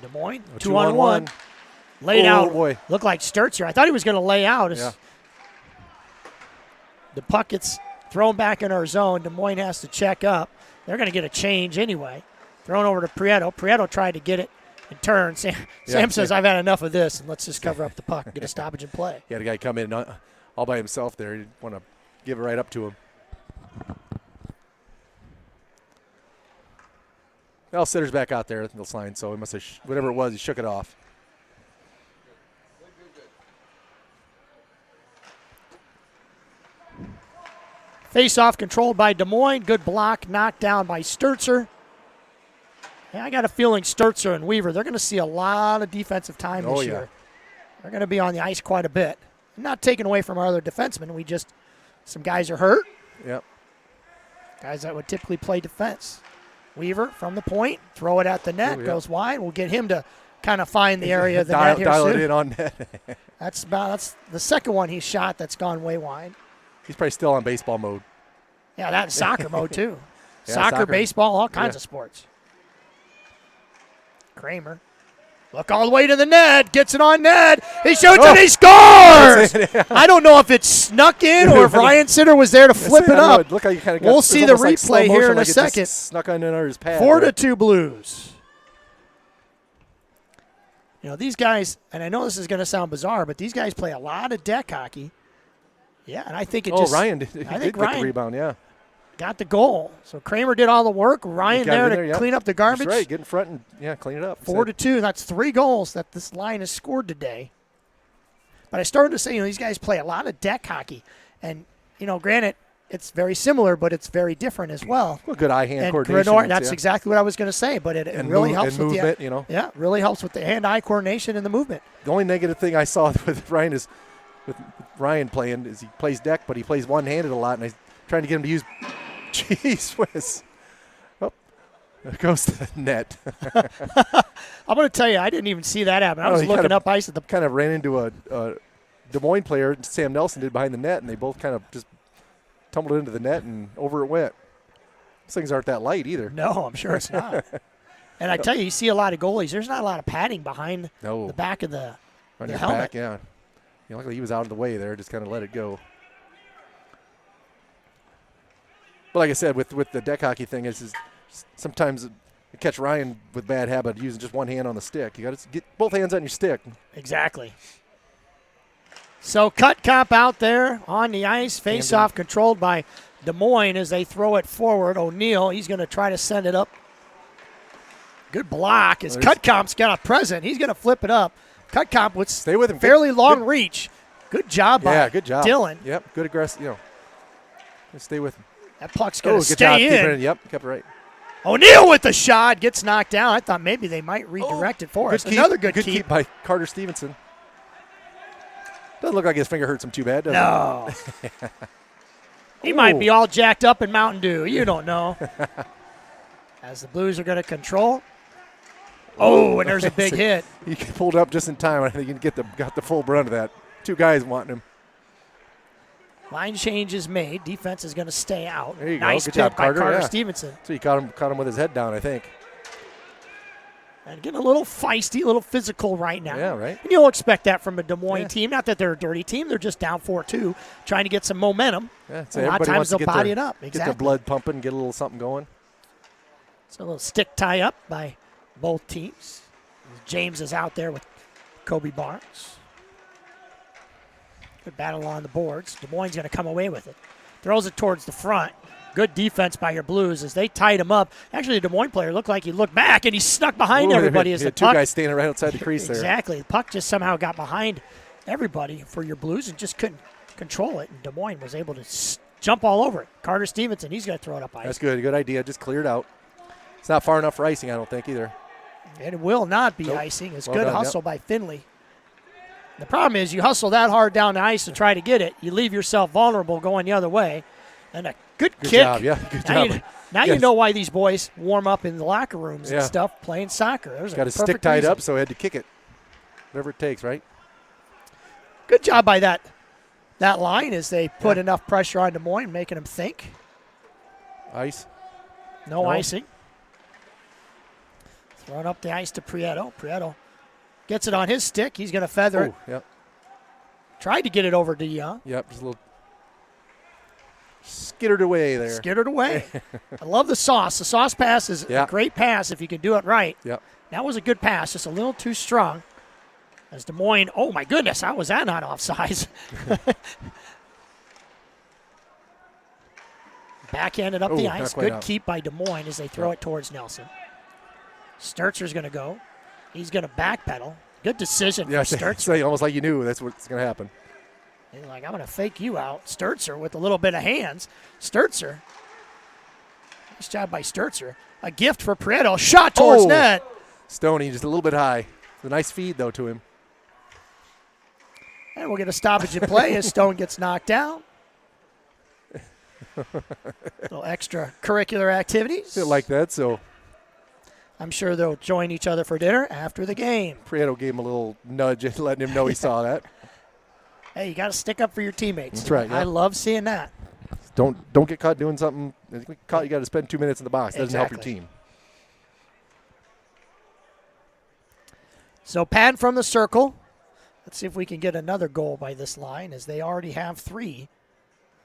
Des Moines, 2-on-1. Laid out. Boy. Looked like Sturtzer. I thought he was going to lay out. Yeah. The puck gets thrown back in our zone. Des Moines has to check up. They're going to get a change anyway. Thrown over to Prieto. Prieto tried to get it and turn. Sam says, I've had enough of this, and let's just cover up the puck and get a stoppage and play. He had a guy come in all by himself there. He didn't want to give it right up to him. Well, Sitter's back out there at the line, so he must have, whatever it was, he shook it off. Face-off controlled by Des Moines. Good block, knocked down by Sturtzer. Yeah, I got a feeling Sturtzer and Weaver, they're going to see a lot of defensive time this year. They're going to be on the ice quite a bit. Not taken away from our other defensemen. Some guys are hurt. Yep. Guys that would typically play defense. Weaver from the point, throw it at the net, goes wide. We'll get him to kind of find the area of the net here dial soon. it in on net. That's the second one he shot that's gone way wide. He's probably still on baseball mode. Yeah, that's soccer mode too. Yeah, soccer, baseball, all kinds of sports. Kramer. Look all the way to the net. Gets it on net. He shoots and he scores! I don't know if it snuck in or if Ryan Sitter was there to flip it up. Look how you kind of we'll see the replay here in a second. Snuck on under his pad. 4-2 Blues. These guys, and I know this is going to sound bizarre, but these guys play a lot of deck hockey. Yeah, and I think it Ryan did. He did get the rebound, yeah. got the goal. So Kramer did all the work. Ryan there to clean up the garbage. That's right, get in front and, clean it up. 4-2. That's 3 goals that this line has scored today. But I started to say, these guys play a lot of deck hockey. And, granted, it's very similar, but it's very different as well. Well, good eye-hand coordination. Grinnell, that's exactly what I was going to say, but it really helps with movement, Yeah, really helps with the hand-eye coordination and the movement. The only negative thing I saw with Ryan playing is he plays deck, but he plays one-handed a lot, and I'm trying to get him to use cheese whiz. Oh, there goes the net. I'm going to tell you, I didn't even see that happen. I was looking up ice at the kind of ran into a Des Moines player, Sam Nelson did behind the net, and they both kind of just tumbled into the net, and over it went. These things aren't that light either. No, I'm sure it's not. And I tell you, you see a lot of goalies. There's not a lot of padding behind the back of the helmet. Back, yeah. Luckily he was out of the way there, just kind of let it go. But like I said, with the deck hockey thing, is sometimes you catch Ryan with bad habit of using just one hand on the stick. You got to get both hands on your stick. Exactly. So cut cop out there on the ice. Face-off controlled by Des Moines as they throw it forward. O'Neill, he's going to try to send it up. Good block as Cutcomp's got a present. He's going to flip it up. Cutcomp with stay with him. Fairly long reach. Good job by good job. Dylan. Yep, good aggressive. Stay with him. That puck's going to stay job in. Keeping it. Yep, kept it right. O'Neill with the shot. Gets knocked down. I thought maybe they might redirect it for us. Another good keep by Carter Stevenson. Doesn't look like his finger hurts him too bad, does it? No. He might be all jacked up in Mountain Dew. You don't know. As the Blues are going to control. Oh, and there's a big hit. He pulled up just in time. I think he got the full brunt of that. 2 guys wanting him. Line change is made. Defense is going to stay out. There you nice go. Good job, Carter. By Carter Stevenson. So he caught him with his head down, I think. And getting a little feisty, a little physical right now. Yeah, right. And you'll expect that from a Des Moines team. Not that they're a dirty team. They're just down 4-2, trying to get some momentum. Yeah, so a lot of times they'll body it up. Get their blood pumping, get a little something going. It's a little stick tie up by both teams. James is out there with Kobe Barnes. Good battle on the boards. Des Moines going to come away with it. Throws it towards the front. Good defense by your Blues as they tied him up. Actually, the Des Moines player looked like he looked back and he snuck behind everybody as the puck. 2 guys standing right outside the crease there. Exactly. The puck just somehow got behind everybody for your Blues and just couldn't control it. And Des Moines was able to jump all over it. Carter Stevenson, he's going to throw it up ice. That's good. Good idea. Just cleared out. It's not far enough for icing, I don't think, either. It will not be icing. It's good hustle by Finley. The problem is you hustle that hard down the ice to try to get it. You leave yourself vulnerable going the other way. And a good kick. Job, yeah. Good job. Now you know why these boys warm up in the locker rooms and stuff playing soccer. There's got his stick tied up, so he had to kick it. Whatever it takes, right? Good job by that line as they put enough pressure on Des Moines, making them think. Ice. No icing. Throwing up the ice to Prieto. Prieto gets it on his stick. He's going to feather it. Yep. Tried to get it over to Young. Yep, just a little skittered away there. Skittered away. I love the sauce. The sauce pass is a great pass if you can do it right. Yep. That was a good pass, just a little too strong. As Des Moines, oh my goodness, how was that not offsides? Backhanded up the ice. Good keep by Des Moines as they throw it towards Nelson. Sturtzer's going to go. He's going to backpedal. Good decision for Sturtzer. Almost like you knew that's what's going to happen. He's like, I'm going to fake you out. Sturtzer with a little bit of hands. Sturtzer. Nice job by Sturtzer. A gift for Prieto. Shot towards net. Stoney just a little bit high. A nice feed, though, to him. And we'll get a stoppage in play as Stone gets knocked down. Little extracurricular activities. I like that, so. I'm sure they'll join each other for dinner after the game. Prieto gave him a little nudge and letting him know he saw that. Hey, you got to stick up for your teammates. That's right. I love seeing that. Don't get caught doing something. If you got to spend 2 minutes in the box. That doesn't help your team. So pad from the circle. Let's see if we can get another goal by this line, as they already have 3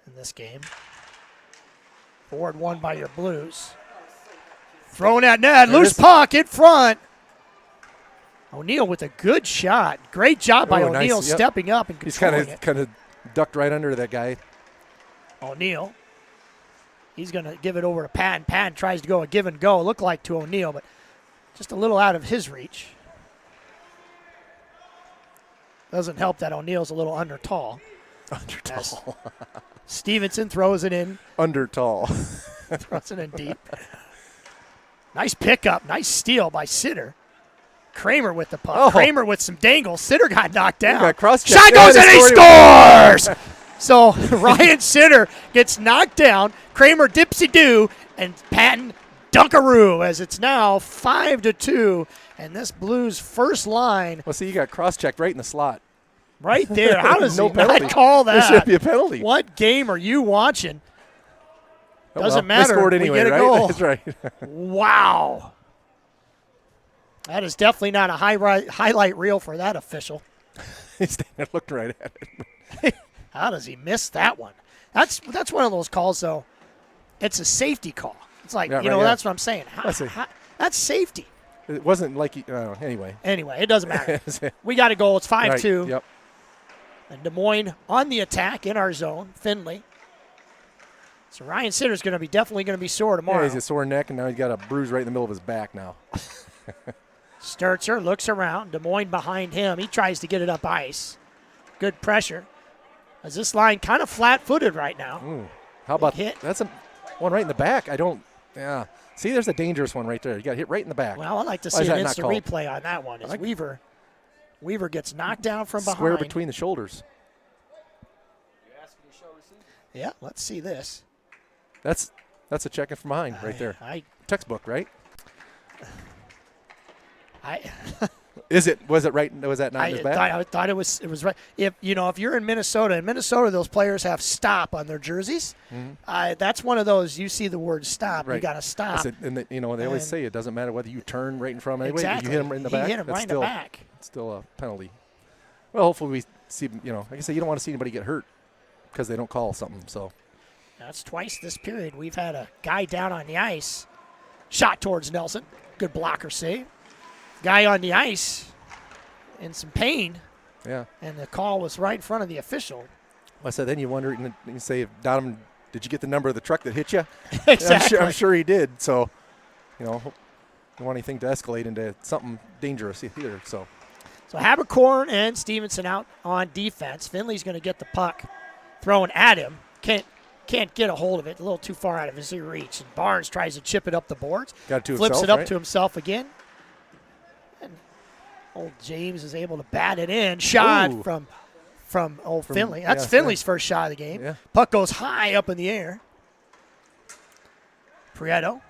in this game. Forward 1 by your Blues. Throwing at net. Loose puck in front. O'Neill with a good shot. Great job by O'Neill stepping up and controlling it. He's kind of ducked right under that guy. O'Neill He's going to give it over to Patton. Patton tries to go a give and go. Looked like to O'Neill, but just a little out of his reach. Doesn't help that O'Neill's a little under tall. Under tall. Stevenson throws it in. Under tall. Throws it in deep. Nice pickup. Nice steal by Sitter. Kramer with the puck. Oh. Kramer with some dangles. Sitter got knocked down. Got cross-checked. Shot goes and he scores! So Ryan Sitter gets knocked down. Kramer dipsy-do, and Patton dunkaroo as it's now 5-2. And this Blues first line. Well, see, you got cross-checked right in the slot. Right there. How does No he penalty. not call that? There should be a penalty. What game are you watching? Oh, Doesn't well, matter. They scored anyway, we get a right? goal. That's right. Wow. That is definitely not a highlight reel for that official. He's standing there looking right at it. How does he miss that one? That's one of those calls, though. It's a safety call. It's like, Yeah, that's what I'm saying. That's That's safety. It wasn't like anyway. Anyway, it doesn't matter. We got a goal. It's 5-2. Right. Yep. And Des Moines on the attack in our zone. Finley. So Ryan Sitter's definitely going to be sore tomorrow. Yeah, he's a sore neck, and now he's got a bruise right in the middle of his back now. Sturzer looks around. Des Moines behind him. He tries to get it up ice. Good pressure. As this line kind of flat-footed right now. How about hit? That's a one right in the back. Yeah. See, there's a dangerous one right there. You got hit right in the back. Well, I'd like to see an instant replay on that one. As Weaver gets knocked down from behind. Square between the shoulders. Yeah, let's see this. That's a checking from behind right there. Textbook, right? Was it right? Was that not in his back? I thought it was right. If you're in Minnesota, those players have stop on their jerseys. That's one of those. You see the word stop, right. You got to stop. They always say it doesn't matter whether you turn right in front of anyway. Exactly. If you hit him right in the back. He hit him right in the back. It's still a penalty. Well, hopefully we see. Like I say, you don't want to see anybody get hurt because they don't call something. So that's twice this period we've had a guy down on the ice. Shot towards Nelson. Good blocker save. Guy on the ice in some pain. Yeah. And the call was right in front of the official. I said, then you wonder, and you say, Donovan, did you get the number of the truck that hit you? Exactly. I'm sure he did. So, don't want anything to escalate into something dangerous either. So Haberkorn and Stevenson out on defense. Finley's going to get the puck thrown at him. Can't get a hold of it. A little too far out of his reach. And Barnes tries to chip it up the boards. Flips it up to himself again. And old James is able to bat it in. Shot from Finley. That's Finley's first shot of the game. Yeah. Puck goes high up in the air. Prieto.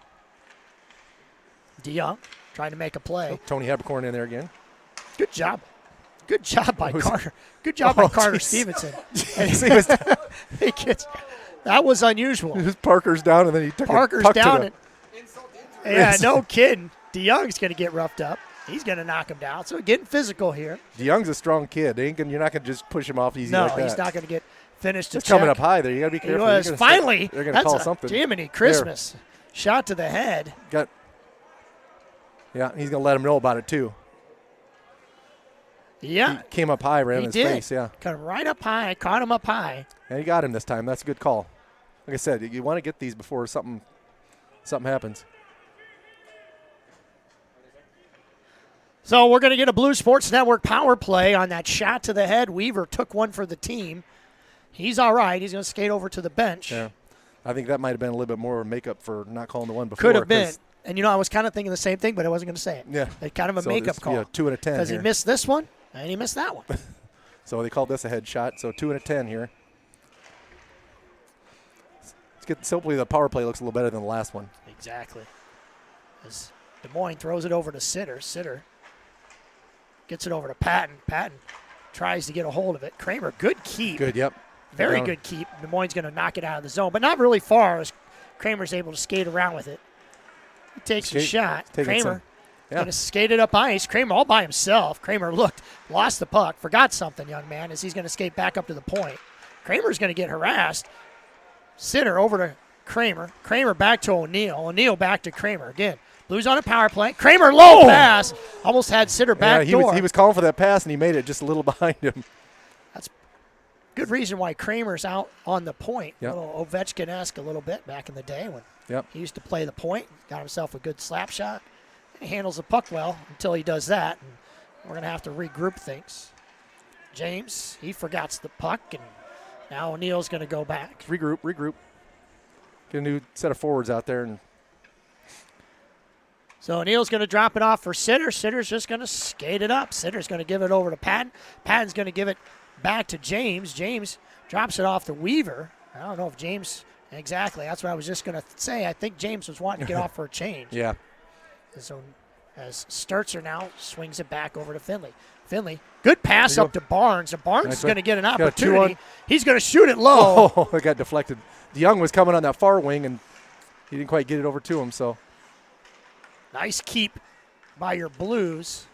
DeYoung trying to make a play. Tony Haberkorn in there again. Good job. Good job by Carter. Good job by Carter Stevenson. That was unusual. Parker's down, and then he took Parker's puck down. Yeah, no kidding. DeYoung's going to get roughed up. He's going to knock him down. So getting physical here. DeYoung's a strong kid. You're not going to just push him off easy like that. No, he's not going to get finished. It's coming up high there. You got to be careful. They're going to call something. Jiminy Christmas. There. Shot to the head. Yeah, he's going to let him know about it too. Yeah. He came up high right in his face, yeah. Got right up high, caught him up high. And he got him this time. That's a good call. Like I said, you want to get these before something happens. So we're going to get a Blue Sports Network power play on that shot to the head. Weaver took one for the team. He's all right. He's going to skate over to the bench. Yeah. I think that might have been a little bit more makeup for not calling the one before. Could have been. And, I was kind of thinking the same thing, but I wasn't going to say it. Yeah. It's kind of a makeup call. Yeah, 2 and a 10 because he missed this one, and he missed that one. So they called this a headshot, so 2 and a 10 here. Simply the power play looks a little better than the last one. Exactly. As Des Moines throws it over to Sitter. Sitter gets it over to Patton. Patton tries to get a hold of it. Kramer, good keep. Good, yep. Very good keep. Des Moines going to knock it out of the zone, but not really far as Kramer's able to skate around with it. He takes a shot. Kramer going to skate it up ice. Kramer all by himself. Kramer lost the puck, forgot something, young man, as he's going to skate back up to the point. Kramer's going to get harassed. Sitter over to Kramer. Kramer back to O'Neill. O'Neill back to Kramer. Again, Blues on a power play. Kramer low pass. Almost had Sitter back door. He was calling for that pass, and he made it just a little behind him. That's good reason why Kramer's out on the point. Yep. A little Ovechkin-esque a little bit back in the day when he used to play the point. Got himself a good slap shot. He handles the puck well until he does that. And we're going to have to regroup things. James, he forgets the puck, and now O'Neill's going to go back. Regroup. Get a new set of forwards out there. And so O'Neill's going to drop it off for Sitter. Sitter's just going to skate it up. Sitter's going to give it over to Patton. Patton's going to give it back to James. James drops it off to Weaver. I don't know if James, exactly. That's what I was just going to say. I think James was wanting to get off for a change. Yeah. So as Sturzer now swings it back over to Finley. Finley, good pass up to Barnes. Barnes is going to get an opportunity. He's going to shoot it low. Oh, it got deflected. DeYoung was coming on that far wing, and he didn't quite get it over to him. So nice keep by your Blues,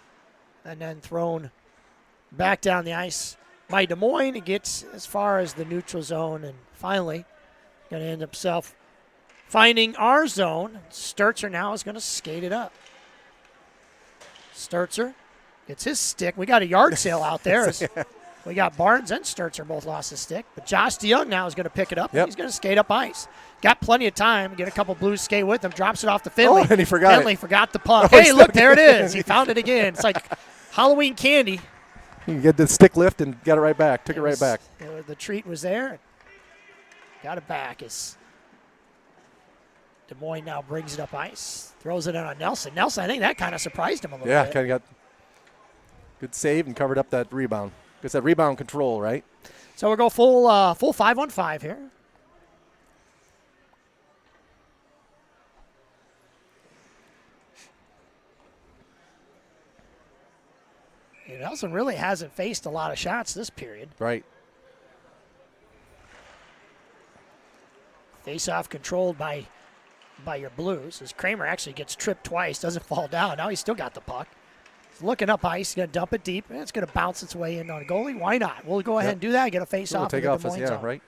and then thrown back down the ice by Des Moines. It gets as far as the neutral zone, and finally going to end himself finding our zone. Sturzer now is going to skate it up. Sturzer gets his stick. We got a yard sale out there. We got Barnes and Sturzer both lost his stick. But Josh DeYoung now is going to pick it up. Yep. He's going to skate up ice. Got plenty of time. Get a couple Blues skate with him. Drops it off to Finley. Oh, and he forgot Finley forgot the puck. Hey, look, there it is. He found it again. It's like Halloween candy. You get the stick lift and got it right back. Took it right back. The treat was there. Got it back. Des Moines now brings it up ice. Throws it in on Nelson. Nelson, I think that kind of surprised him a little bit. Yeah, kind of got good save and covered up that rebound. It's that rebound control, right? So we'll go full 5-on-5 here. Nelson really hasn't faced a lot of shots this period. Right. Face-off controlled by your Blues, as Kramer actually gets tripped twice, doesn't fall down. Now he's still got the puck. He's looking up ice, he's going to dump it deep, and it's going to bounce its way in on a goalie. Why not? We'll go ahead and do that, get a face-off. Take off, yeah, right.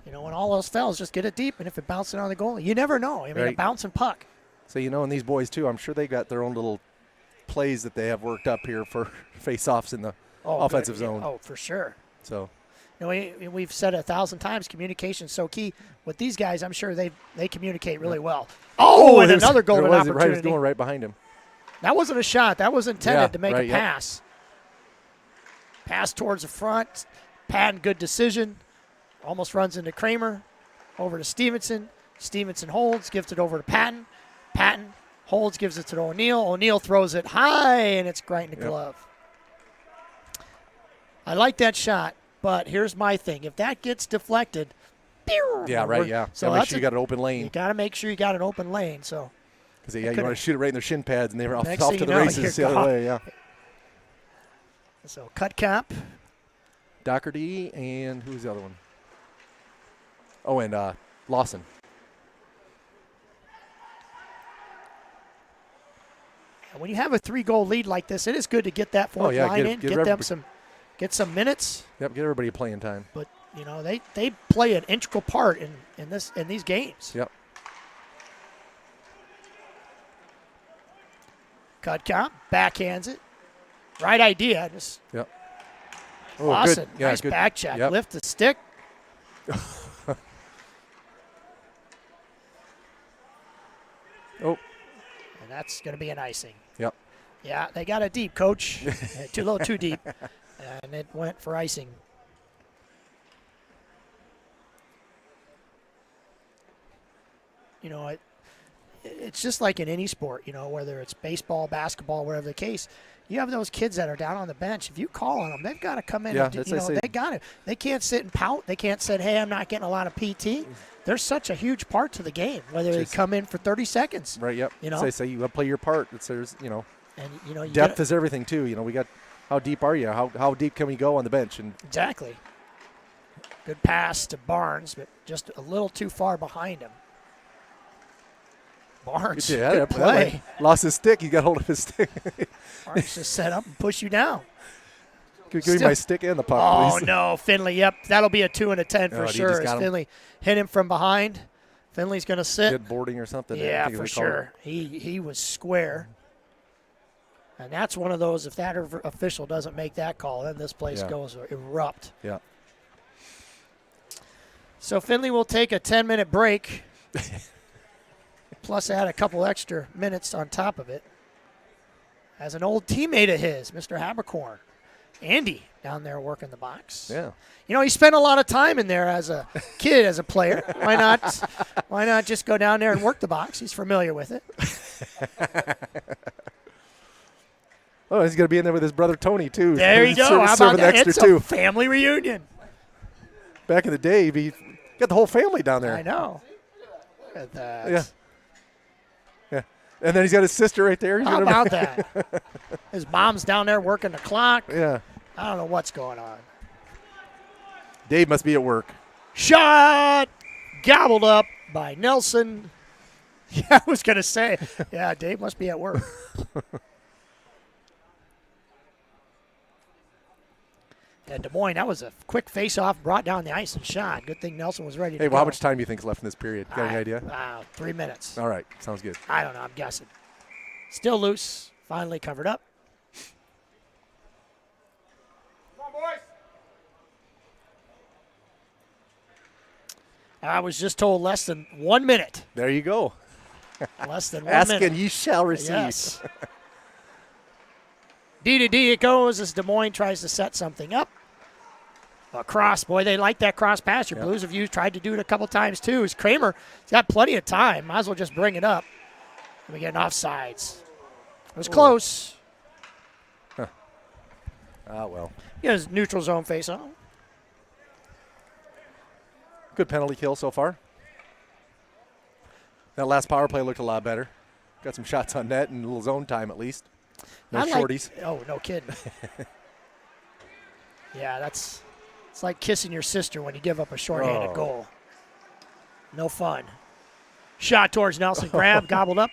You know, when all else fails, just get it deep, and if it bounces on the goalie, you never know. I mean, a bouncing puck. So, you know, and these boys, too, I'm sure they got their own little plays that they have worked up here for face-offs in the offensive zone. Oh, for sure. So, you know, we've said it 1,000 times, communication is so key. With these guys, I'm sure they communicate really well. Oh, and another golden opportunity. Right, was going right behind him. That wasn't a shot. That was intended to make a pass. Pass towards the front. Patton, good decision. Almost runs into Kramer. Over to Stevenson. Stevenson holds, gives it over to Patton. Patton holds, gives it to O'Neill. O'Neill throws it high, and it's right in the glove. I like that shot, but here's my thing. If that gets deflected, yeah, right, yeah. So make sure you got an open lane. You got to make sure you got an open lane. So, because you want to shoot it right in their shin pads, and they were off to the races the other way. Yeah. So cut cap, Doherty, and who's the other one? Oh, and Lawson. When you have a 3-goal lead like this, it is good to get that fourth line in, get them some minutes. Yep, get everybody playing time. But you know they play an integral part in these games. Yep. Cut count, backhands it, right idea. Just yep. Oh, Lawson, good. Yeah, nice good. Back check. Yep. Lift the stick. Oh. And that's going to be an icing. Yep. Yeah, they got it deep, Coach. Too low, too deep. And it went for icing. You know, it's just like in any sport, you know, whether it's baseball, basketball, whatever the case. You have those kids that are down on the bench. If you call on them, they've got to come in. Yeah, they got it. They can't sit and pout. They can't say, hey, I'm not getting a lot of PT. They're such a huge part to the game, whether they come in for 30 seconds. Right, yep. You know? Say you play your part. There's, you know, and, you know, depth is everything, too. You know, we got how deep are you? How deep can we go on the bench? And exactly. Good pass to Barnes, but just a little too far behind him. Barnes, good play. Lost his stick. He got hold of his stick. Barnes just set up and push you down. Give me my stick and the puck, please. Oh, no. Finley, yep. That'll be a 2 and a 10 for sure. As Finley hit him from behind. Finley's going to sit. Good boarding or something. Yeah, for sure. He was square. And that's one of those, if that official doesn't make that call, then this place goes erupt. Yeah. So Findlay will take a 10-minute break, plus add a couple extra minutes on top of it. As an old teammate of his, Mr. Habercorn, Andy, down there working the box. Yeah. You know, he spent a lot of time in there as a kid, as a player. Why not just go down there and work the box? He's familiar with it. Oh, he's going to be in there with his brother Tony, too. There you go. How about that? It's a family reunion. Back in the day, he got the whole family down there. I know. Look at that. Yeah. Yeah. And then he's got his sister right there. How about that? His mom's down there working the clock. Yeah. I don't know what's going on. Dave must be at work. Shot! Gobbled up by Nelson. Yeah, I was going to say, yeah, Dave must be at work. And Des Moines, that was a quick face-off, brought down the ice and shot. Good thing Nelson was ready to go. Hey, well, how much time do you think is left in this period? Got any idea? 3 minutes. All right, sounds good. I don't know, I'm guessing. Still loose, finally covered up. Come on, boys. I was just told less than 1 minute. There you go. Less than 1 Ask minute. and ye shall receive. Yes. D to D it goes as Des Moines tries to set something up. A cross, boy, they like that cross pass. Your Blues have tried to do it a couple times too. As Kramer, he's got plenty of time. Might as well just bring it up. And we get an offsides. It was close. Huh. Ah, well. He has neutral zone face on. Good penalty kill so far. That last power play looked a lot better. Got some shots on net and a little zone time at least. No shorties. Oh, no kidding. Yeah, it's like kissing your sister when you give up a shorthanded goal. No fun. Shot towards Nelson, grab, gobbled up.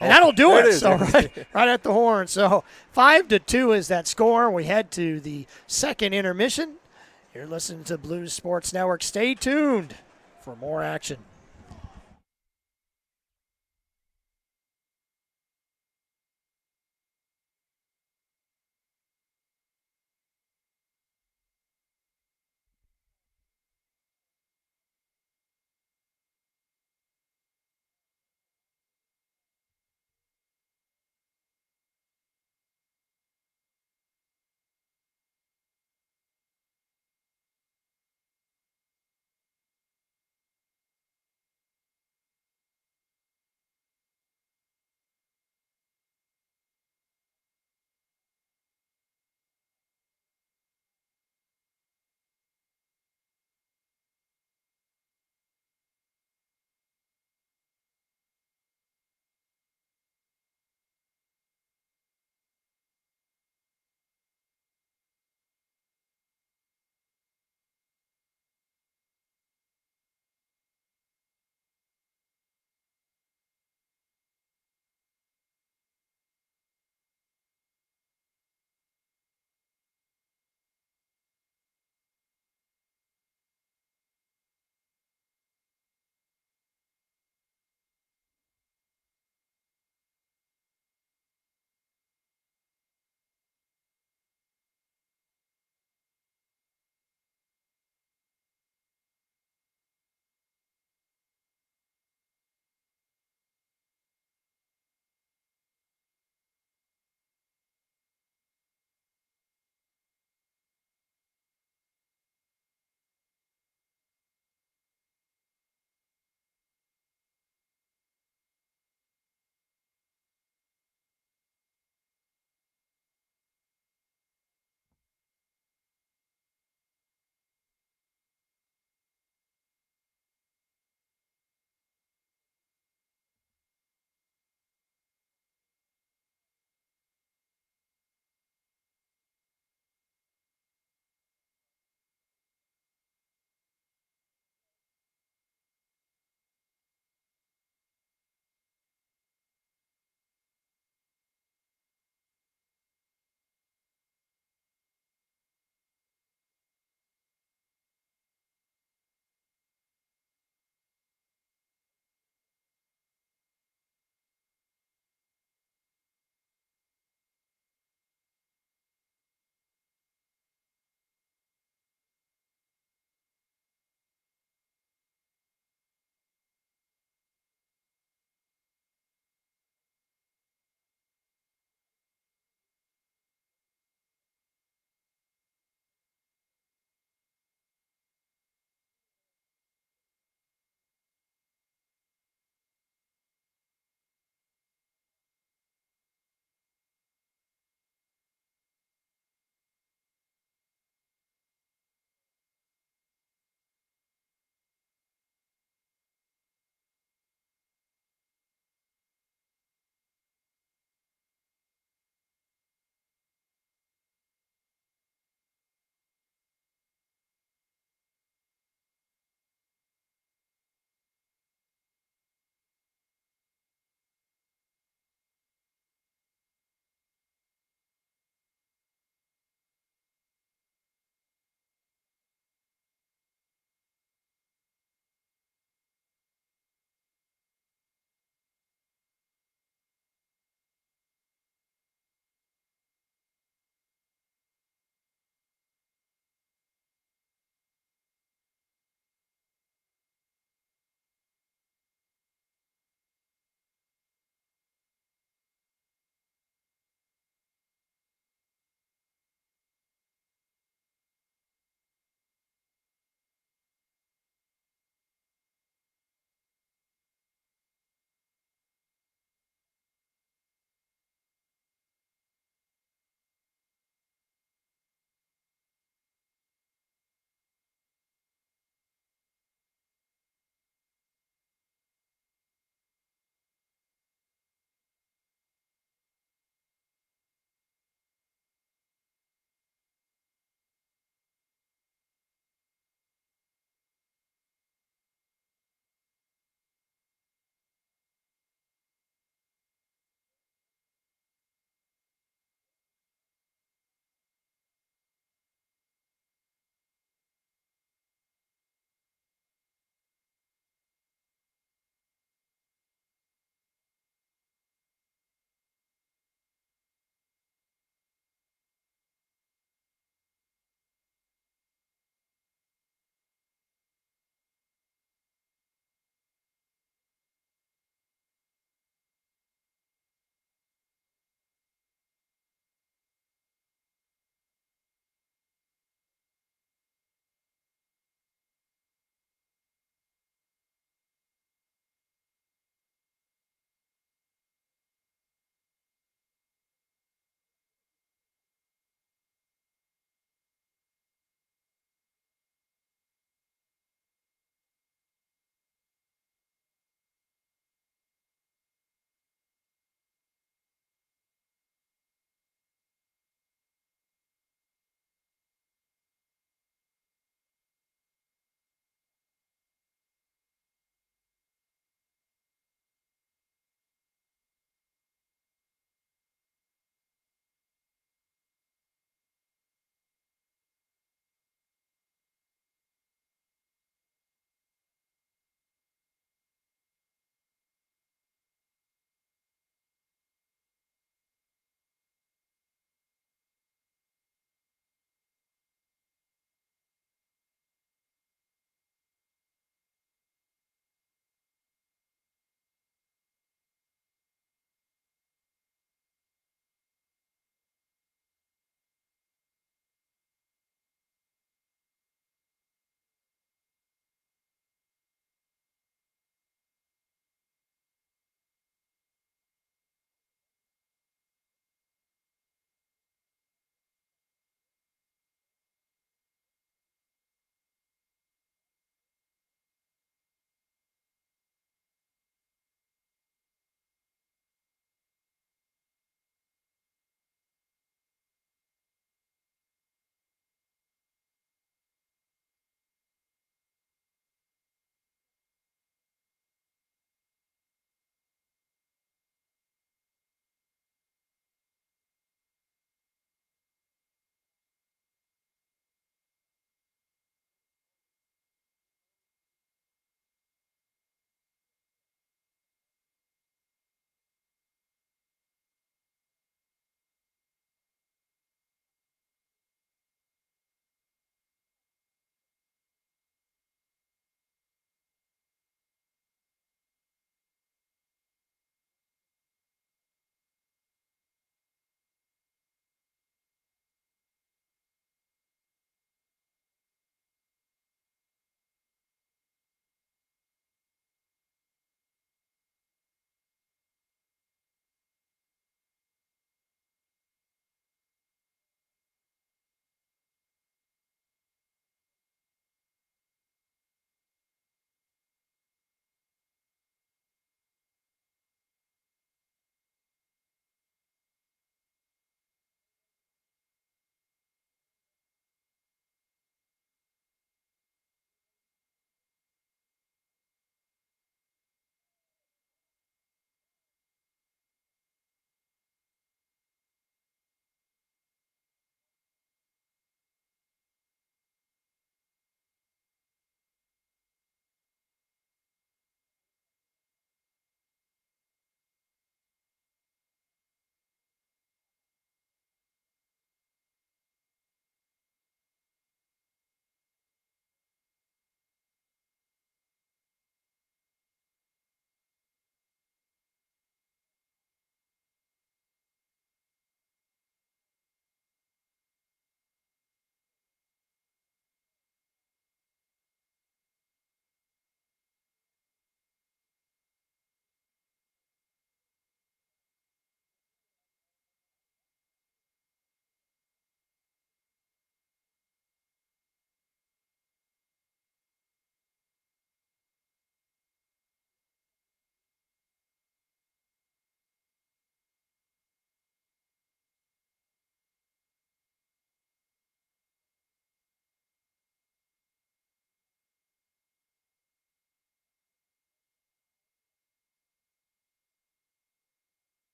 And that'll do it. So right at the horn. So 5-2 is that score. We head to the second intermission. You're listening to Blues Sports Network. Stay tuned for more action.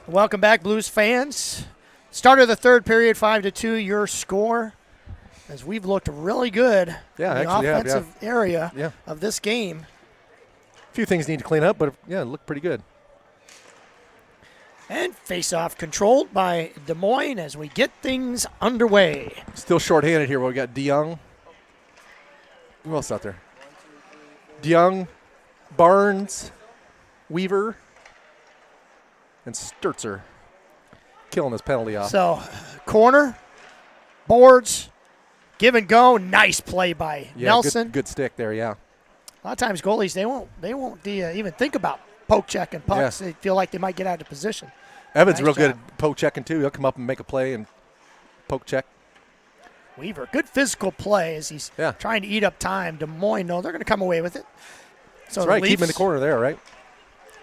Welcome back, Blues fans. Start of the third period, 5-2, your score, as we've looked really good in the offensive area of this game. A few things need to clean up, but it looked pretty good. And face-off controlled by Des Moines as we get things underway. Still short-handed here. We got DeYoung. Who else out there? DeYoung, Barnes, Weaver, and Sturzer killing this penalty off. So, corner, boards, give and go. Nice play by Nelson. Good stick there, yeah. A lot of times goalies, they won't even think about poke checking pucks. They feel like they might get out of position. Evan's real good at poke checking too. He'll come up and make a play and poke check. Weaver, good physical play as he's trying to eat up time. Des Moines, no, they're going to come away with it. So that's right, keep him in the corner there, right?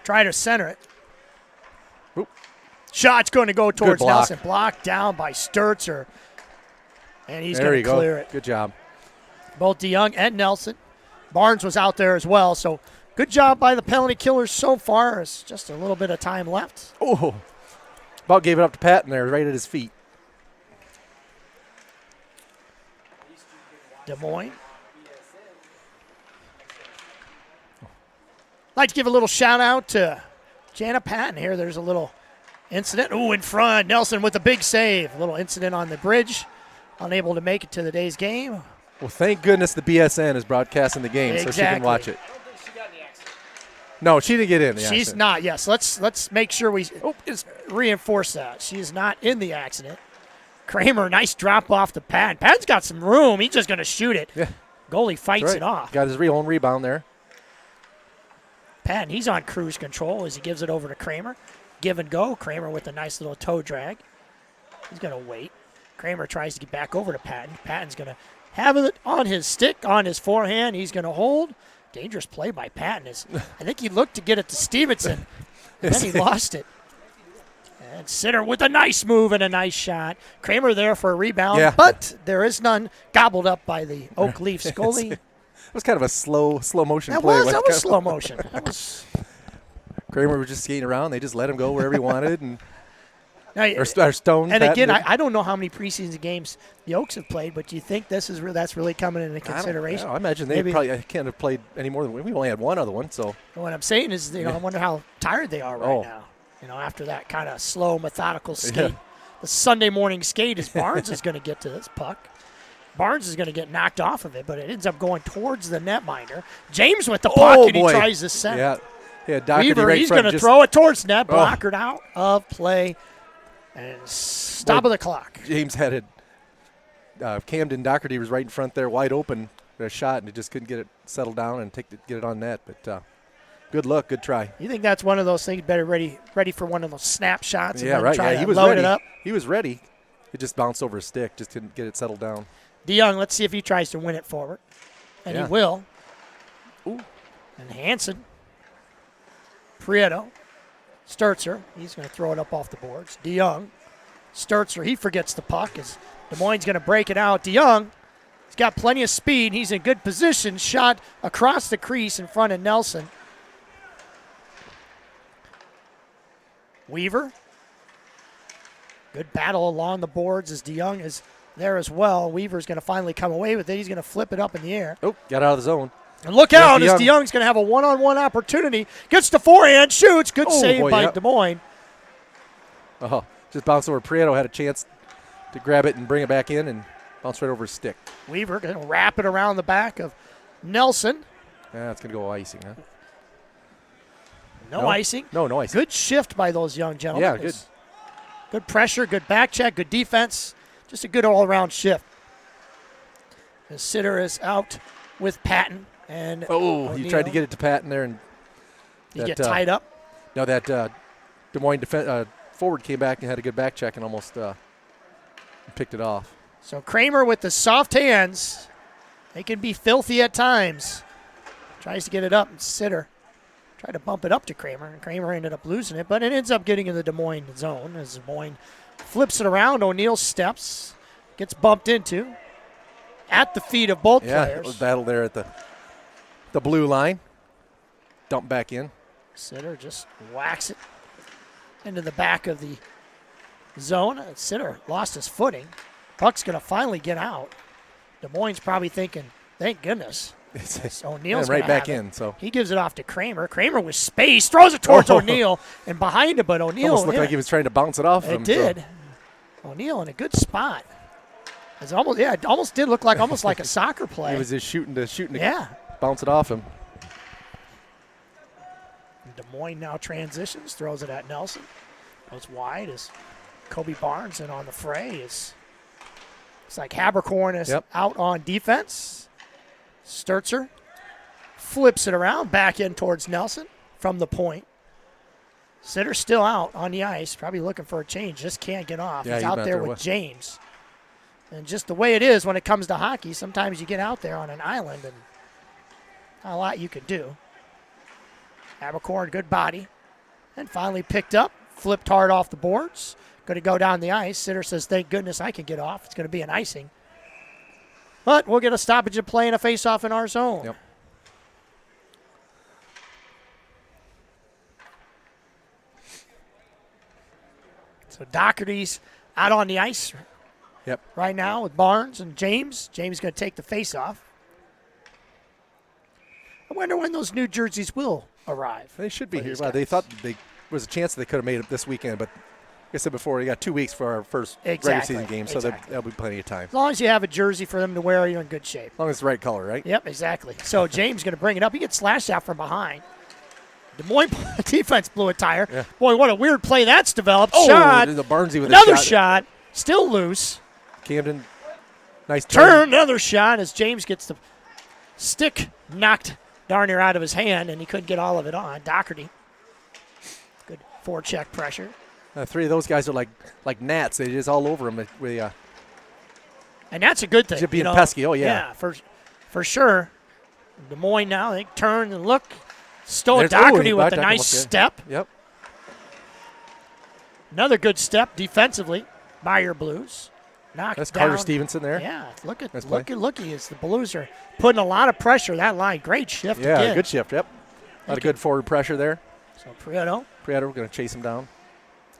Try to center it. Oop. Shot's going to go towards Nelson. Blocked down by Sturzer. And he's going to clear it. Good job. Both DeYoung and Nelson. Barnes was out there as well. So good job by the penalty killers so far. It's just a little bit of time left. Oh, about gave it up to Patton there, right at his feet. Des Moines. I'd like to give a little shout out to Jana Patton here. There's a little incident. Ooh, in front. Nelson with a big save. A little incident on the bridge. Unable to make it to the day's game. Well, thank goodness the BSN is broadcasting the game so she can watch it. No, she didn't get in the accident. She's not, yes. Let's make sure we reinforce that. She is not in the accident. Kramer, nice drop off to Patton. Patton's got some room. He's just going to shoot it. Yeah. Goalie fights it off. Got his own rebound there. Patton, he's on cruise control as he gives it over to Kramer. Give and go. Kramer with a nice little toe drag. He's going to wait. Kramer tries to get back over to Patton. Patton's going to have it on his stick, on his forehand. He's going to hold. Dangerous play by Patton. I think he looked to get it to Stevenson, and then he lost it. And Sitter with a nice move and a nice shot. Kramer there for a rebound, but there is none. Gobbled up by the Oak Leafs goalie. It was kind of a slow motion play. That was slow motion. Kramer was just skating around. They just let him go wherever he wanted. And or Stone. And again, I don't know how many preseason games the Oaks have played, but do you think that's really coming into consideration? I imagine they probably can't have played any more than we only had one other one. So what I'm saying is, I wonder how tired they are right now. After that kind of slow, methodical skate. The Sunday morning skate is Barnes is going to get to this puck. Barnes is going to get knocked off of it, but it ends up going towards the netminder. James with the puck, and he tries to send. Weaver, he's going to throw it towards net, blockered out of play, and stop of the clock. James had it. Camden Doherty was right in front there, wide open, a shot, and he just couldn't get it settled down and get it on net. But good luck, good try. You think that's one of those things? Better ready for one of those snapshots. Yeah, right. Try he was load ready. It up. He was ready. It just bounced over his stick, just didn't get it settled down. DeYoung, let's see if he tries to win it forward, and he will. Ooh, and Hansen, Prieto, Sturzer. He's going to throw it up off the boards. DeYoung, Sturzer. He forgets the puck as Des Moines going to break it out. DeYoung, he's got plenty of speed. He's in good position. Shot across the crease in front of Nelson. Weaver. Good battle along the boards as DeYoung is there as well. Weaver's going to finally come away with it. He's going to flip it up in the air. Oh, got out of the zone. And look out as DeYoung's going to have a one-on-one opportunity. Gets the forehand, shoots. Good save by Des Moines. Oh, just bounced over. Prieto had a chance to grab it and bring it back in and bounce right over his stick. Weaver going to wrap it around the back of Nelson. Yeah, it's going to go icing, huh? No icing. No icing. Good shift by those young gentlemen. Yeah, good. Good pressure, good back check, good defense. Just a good all-around shift. The Sitter is out with Patton. And he tried to get it to Patton there. And he get tied up? No, that Des Moines forward came back and had a good back check and almost picked it off. So Kramer with the soft hands. They can be filthy at times. Tries to get it up, and Sitter tried to bump it up to Kramer, and Kramer ended up losing it, but it ends up getting in the Des Moines zone as Des Moines flips it around. O'Neill steps, gets bumped into at the feet of both players. Yeah, battle there at the blue line. Dump back in. Sitter just whacks it. into the back of the zone. Sitter lost his footing. Puck's going to finally get out. Des Moines probably thinking, thank goodness. O'Neill's right back it. in. So he gives it off to Kramer. Kramer with space, throws it towards O'Neill and behind him, but O'Neill almost looked like he was trying to bounce it off. It did. So. O'Neill in a good spot. It almost did look like like a soccer play. He was just shooting to bounce it off him. Des Moines now transitions, throws it at Nelson. Goes wide as Kobe Barnes in on the fray. It's like Habercorn is out on defense. Sturzer flips it around, back in towards Nelson from the point. Sitter still out on the ice, probably looking for a change. Just can't get off. He's out there with James. And just the way it is when it comes to hockey, sometimes you get out there on an island and not a lot you can do. Habercorn, good body. And finally picked up, flipped hard off the boards. Going to go down the ice. Sitter says, thank goodness I can get off. It's going to be an icing. But we'll get a stoppage of play and a face-off in our zone. Yep. So Doherty's out on the ice right now with Barnes and James. James is going to take the face-off. I wonder when those new jerseys will arrive. They should be here. Well, they thought there was a chance they could have made it this weekend, but like I said before, we got 2 weeks for our first regular season game, so there'll be plenty of time. As long as you have a jersey for them to wear, you're in good shape. As long as it's the right color, right? Yep, exactly. So James going to bring it up. He gets slashed out from behind. Des Moines defense blew a tire. Yeah. Boy, what a weird play that's developed. Shot. The Barnesy with another shot. Still loose. Camden, nice turn. Another shot as James gets the stick knocked darn near out of his hand, and he couldn't get all of it on. Doherty. Good forecheck pressure. 3 of those guys are like gnats. They're just all over them. And that's a good thing. Just being pesky. Oh, yeah. Yeah, for sure. Des Moines now, they turn and look. Stole Doherty with a nice step. Yep. Another good step defensively by your Blues. That's down. Carter Stevenson there. Yeah, looky as the Blues are putting a lot of pressure that line. Great shift again. Yeah, good shift, yep. A lot of good forward pressure there. So Prieto, we're going to chase him down.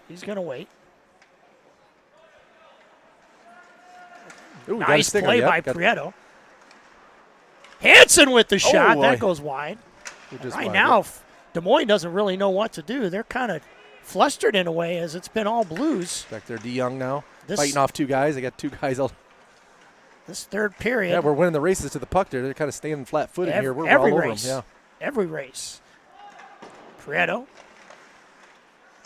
He's going to wait. Ooh, nice play by Prieto. Hanson with the shot. That goes wide. Right now, Des Moines doesn't really know what to do. They're kind of flustered in a way as it's been all Blues. Back there, DeYoung now. Fighting off 2 guys. They got 2 guys all. This third period. Yeah, we're winning the races to the puck there. They're kind of staying flat-footed here. We're all over them. Yeah. Every race. Prieto.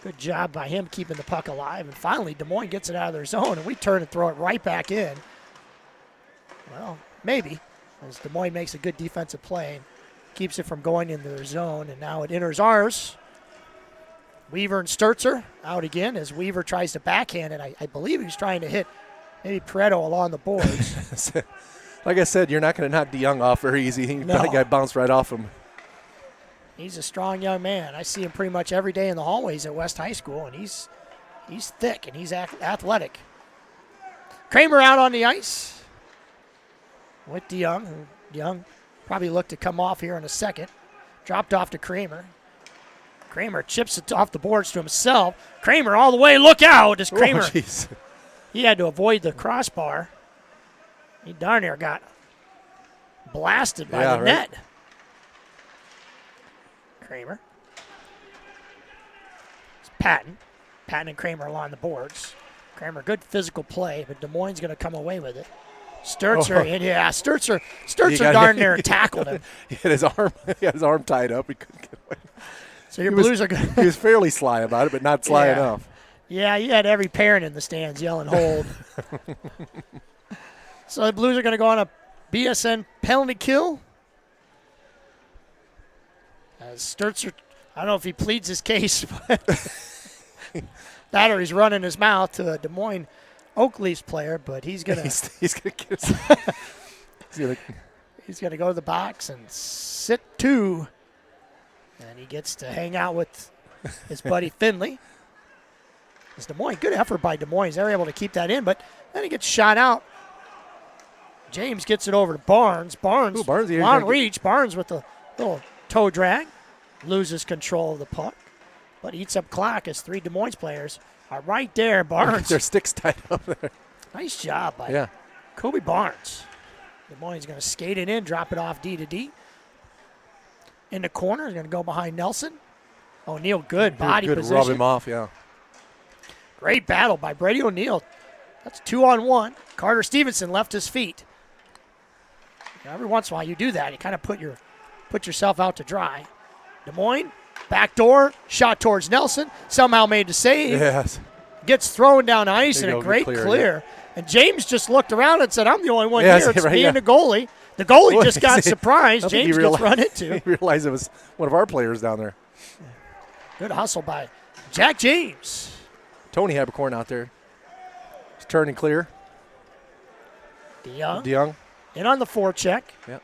Good job by him keeping the puck alive. And finally, Des Moines gets it out of their zone, and we turn and throw it right back in. Well, maybe, as Des Moines makes a good defensive play and keeps it from going into their zone, and now it enters ours. Weaver and Sturzer out again as Weaver tries to backhand it. I believe he was trying to hit maybe Prieto along the boards. Like I said, you're not going to knock DeYoung off very easy. That guy bounced right off him. He's a strong young man. I see him pretty much every day in the hallways at West High School, and he's thick and he's athletic. Kramer out on the ice with DeYoung. DeYoung probably looked to come off here in a second. Dropped off to Kramer. Kramer chips it off the boards to himself. Kramer all the way. Look out. Just Kramer. He had to avoid the crossbar. He darn near got blasted by the net. Kramer. It's Patton. Patton and Kramer along the boards. Kramer, good physical play, but Des Moines going to come away with it. Sturzer, Sturzer darn near tackled him. He had his arm tied up. He couldn't get away. So your Blues are good. He was fairly sly about it, but not sly enough. Yeah, you had every parent in the stands yelling hold. So the Blues are going to go on a BSN penalty kill. As Sturzer, I don't know if he pleads his case, but that or he's running his mouth to a Des Moines Oak-Leafs player, but he's going to he's going to go to the box and sit 2. And he gets to hang out with his buddy Finley. It's Des Moines. Good effort by Des Moines. They're able to keep that in, but then he gets shot out. James gets it over to Barnes. Barnes long reach. Barnes with the little toe drag. Loses control of the puck. but eats up clock as 3 Des Moines players are right there. Barnes. Their sticks tied up there. Nice job by Kobe Barnes. Des Moines going to skate it in, drop it off D to D. In the corner, he's going to go behind Nelson. O'Neal, good body position. Rub him off, yeah. Great battle by Brady O'Neal. That's 2-on-1. Carter Stevenson left his feet. Every once in a while you do that. You kind of put yourself out to dry. Des Moines, backdoor, shot towards Nelson. Somehow made the save. Yes. Gets thrown down ice and a great clear. Yeah. And James just looked around and said, I'm the only one here. It's me and the goalie. The goalie just got surprised. James gets run into. He realized it was one of our players down there. Good hustle by Jack James. Tony Habercorn out there. He's turning clear. DeYoung. In on the forecheck. Yep.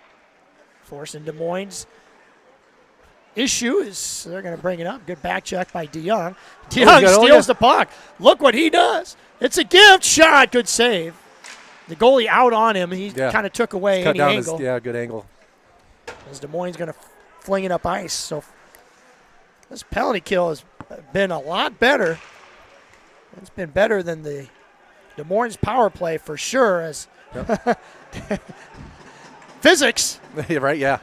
Forcing Des Moines. Issue is they're going to bring it up. Good back check by DeYoung. DeYoung steals the puck. Look what he does. It's a gift shot. Good save. The goalie out on him. He kind of took away any angle. Good angle. As Des Moines going to fling it up ice. So this penalty kill has been a lot better. It's been better than the Des Moines power play for sure. As physics. Right, yeah.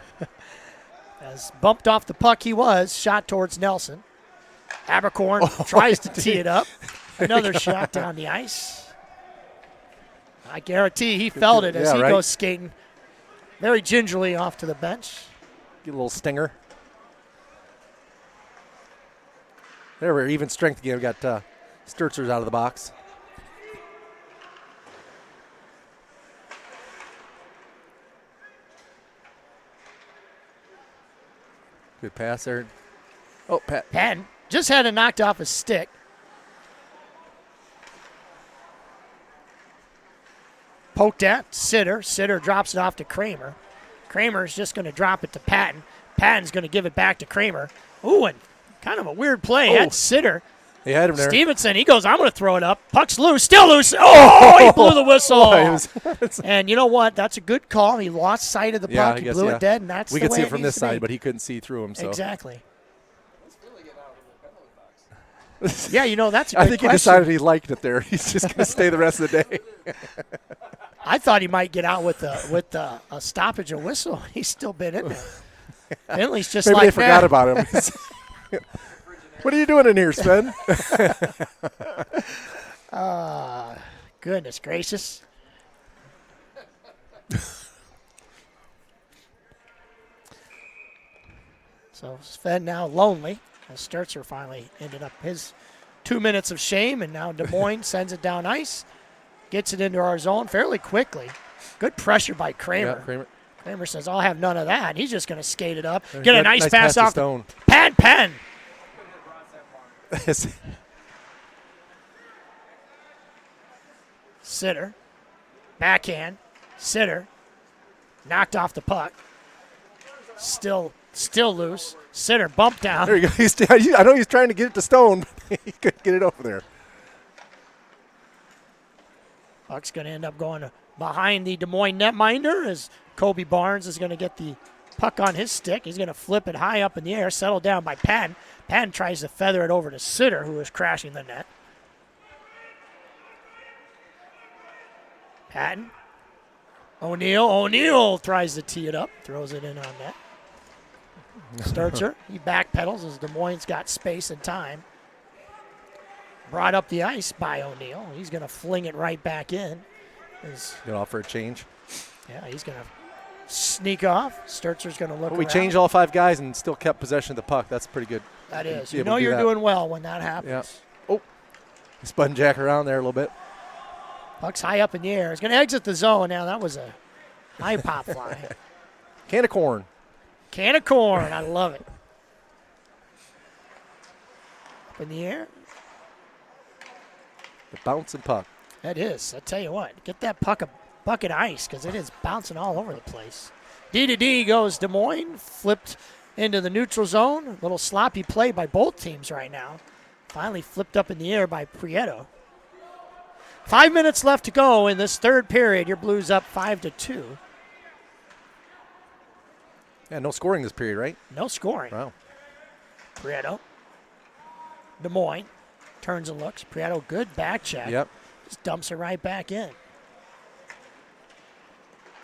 As bumped off the puck he was, shot towards Nelson. Habercorn tries to tee it up. Another shot down the ice. I guarantee he felt it as he goes skating very gingerly off to the bench. Get a little stinger. There we're even strength again. We got Sturtzers out of the box. Good pass there. Oh, Patton just had it knocked off his stick. Poked at Sitter. Sitter drops it off to Kramer. Kramer's just going to drop it to Patton. Patton's going to give it back to Kramer. Ooh, and kind of a weird play. That's Sitter. He had him there. Stevenson, he goes, I'm going to throw it up. Puck's loose, still loose. Oh, he blew the whistle. And you know what? That's a good call. He lost sight of the puck. He blew it dead, and that's the way we could see it from this side, but he couldn't see through him. So. Exactly. Yeah, you know, that's a good I think question. He decided he liked it there. He's just going to stay the rest of the day. I thought he might get out with a stoppage of whistle. He's still been in there. Finley's just Maybe like, they forgot about him. What are you doing in here, Sven? Goodness gracious. So Sven now lonely. As Sturzer finally ended up his 2 minutes of shame, and now Des Moines sends it down ice. Gets it into our zone fairly quickly. Good pressure by Kramer. Yeah, Kramer says, I'll have none of that. He's just going to skate it up. Get a nice pass off. Stone. Penn. Sitter. Backhand. Sitter. Knocked off the puck. Still loose. Sitter bumped down. There you go. I know he's trying to get it to Stone, but he couldn't get it over there. Puck's going to end up going behind the Des Moines netminder as Kobe Barnes is going to get the puck on his stick. He's going to flip it high up in the air, settled down by Patton. Patton tries to feather it over to Sitter, who is crashing the net. Patton. O'Neal tries to tee it up, throws it in on net. Sturzer, he backpedals as Des Moines got space and time. Brought up the ice by O'Neal. He's going to fling it right back in. Going off for a change. Yeah, he's going to sneak off. Sturzer's going to look We around. changed all 5 guys and still kept possession of the puck. That's pretty good. That is. You know you're doing well when that happens. Yeah. Oh, he spun Jack around there a little bit. Puck's high up in the air. He's going to exit the zone now. That was a high pop fly. Can of corn. Can of corn. I love it. Up in the air. The bouncing puck. That is. I tell you what. Get that puck a bucket of ice because it is bouncing all over the place. D to D goes Des Moines. Flipped into the neutral zone. A little sloppy play by both teams right now. Finally flipped up in the air by Prieto. 5 minutes left to go in this third period. Your Blues up 5-2. Yeah, no scoring this period, right? No scoring. Wow. Prieto. Des Moines turns and looks. Prieto, good back check. Yep. Just dumps it right back in.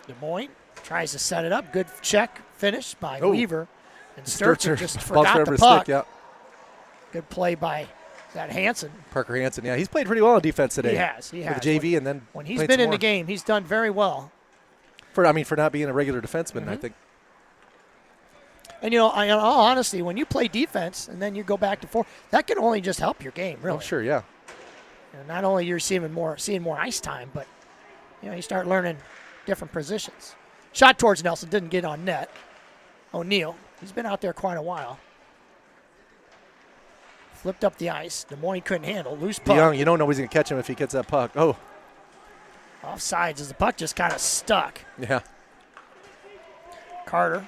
Des Moines tries to set it up. Good check finish by Weaver. And Sturzer just forgot the puck. Stick, Good play by Hansen. Parker Hansen, yeah. He's played pretty well on defense today. He has. With the JV and then when he's been in the game, he's done very well. For not being a regular defenseman, I think. And, in all honesty, when you play defense and then you go back to forward, that can only just help your game, really. Oh, sure, yeah. Not only you're seeing more ice time, but, you start learning different positions. Shot towards Nelson, didn't get on net. O'Neill, he's been out there quite a while. Flipped up the ice. Des Moines couldn't handle. Loose puck. DeYoung, you don't know he's going to catch him if he gets that puck. Oh. Offsides as the puck just kind of stuck. Yeah. Carter